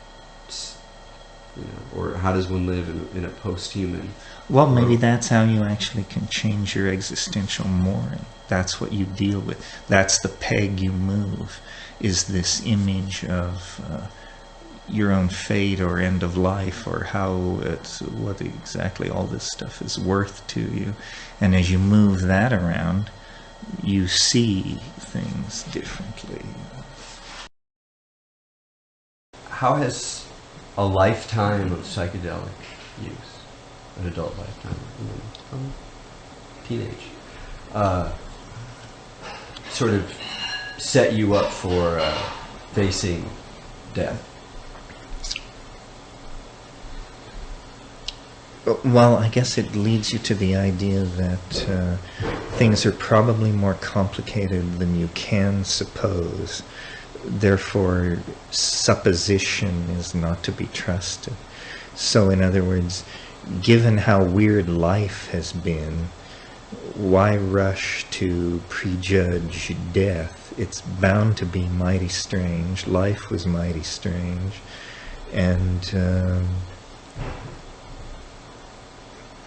You know, or how does one live in a post-human? Well, maybe that's how you actually can change your existential mooring. That's what you deal with. That's the peg you move, is this image of your own fate or end of life, or what exactly all this stuff is worth to you. And as you move that around, you see things differently. How has a lifetime of psychedelic use, an adult lifetime, from teenage, sort of set you up for facing death? Well, I guess it leads you to the idea that things are probably more complicated than you can suppose. Therefore, supposition is not to be trusted. So, in other words, given how weird life has been, why rush to prejudge death? It's bound to be mighty strange. Life was mighty strange. And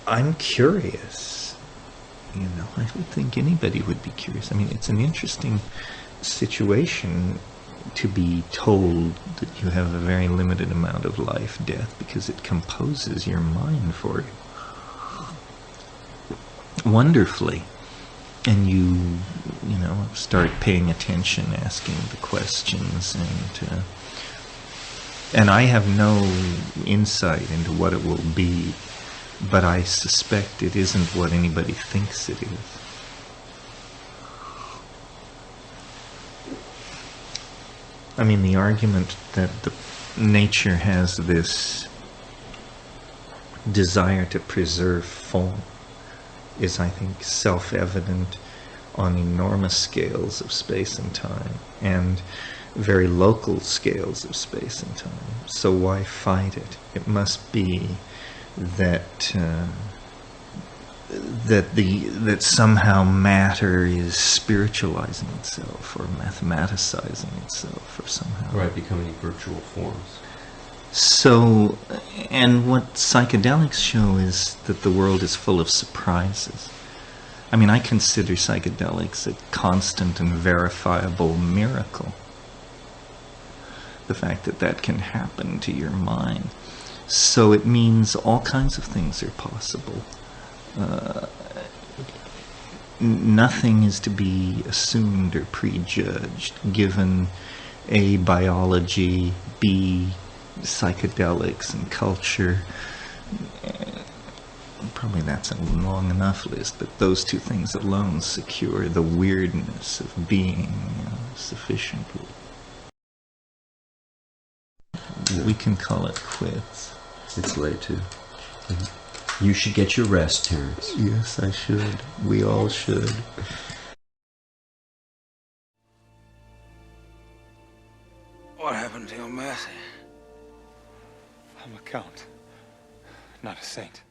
I'm curious. You know, I would think anybody would be curious. I mean, it's an interesting situation to be told that you have a very limited amount of life, death, because it composes your mind for you wonderfully. And you know, start paying attention, asking the questions, and I have no insight into what it will be, but I suspect it isn't what anybody thinks it is. I mean, the argument that nature has this desire to preserve form is, I think, self-evident on enormous scales of space and time, and very local scales of space and time. So why fight it? It must be that that somehow matter is spiritualizing itself or mathematicizing itself or somehow. Right, becoming virtual forms. So, and what psychedelics show is that the world is full of surprises. I mean, I consider psychedelics a constant and verifiable miracle. The fact that that can happen to your mind. So it means all kinds of things are possible. Nothing is to be assumed or prejudged, given A, biology, B, psychedelics and culture. Probably that's a long enough list, but those two things alone secure the weirdness of being sufficiently. We can call it quits. It's late too. You should get your rest, Terence. Yes, I should. We all should. What happened to your mercy? I'm a count, not a saint.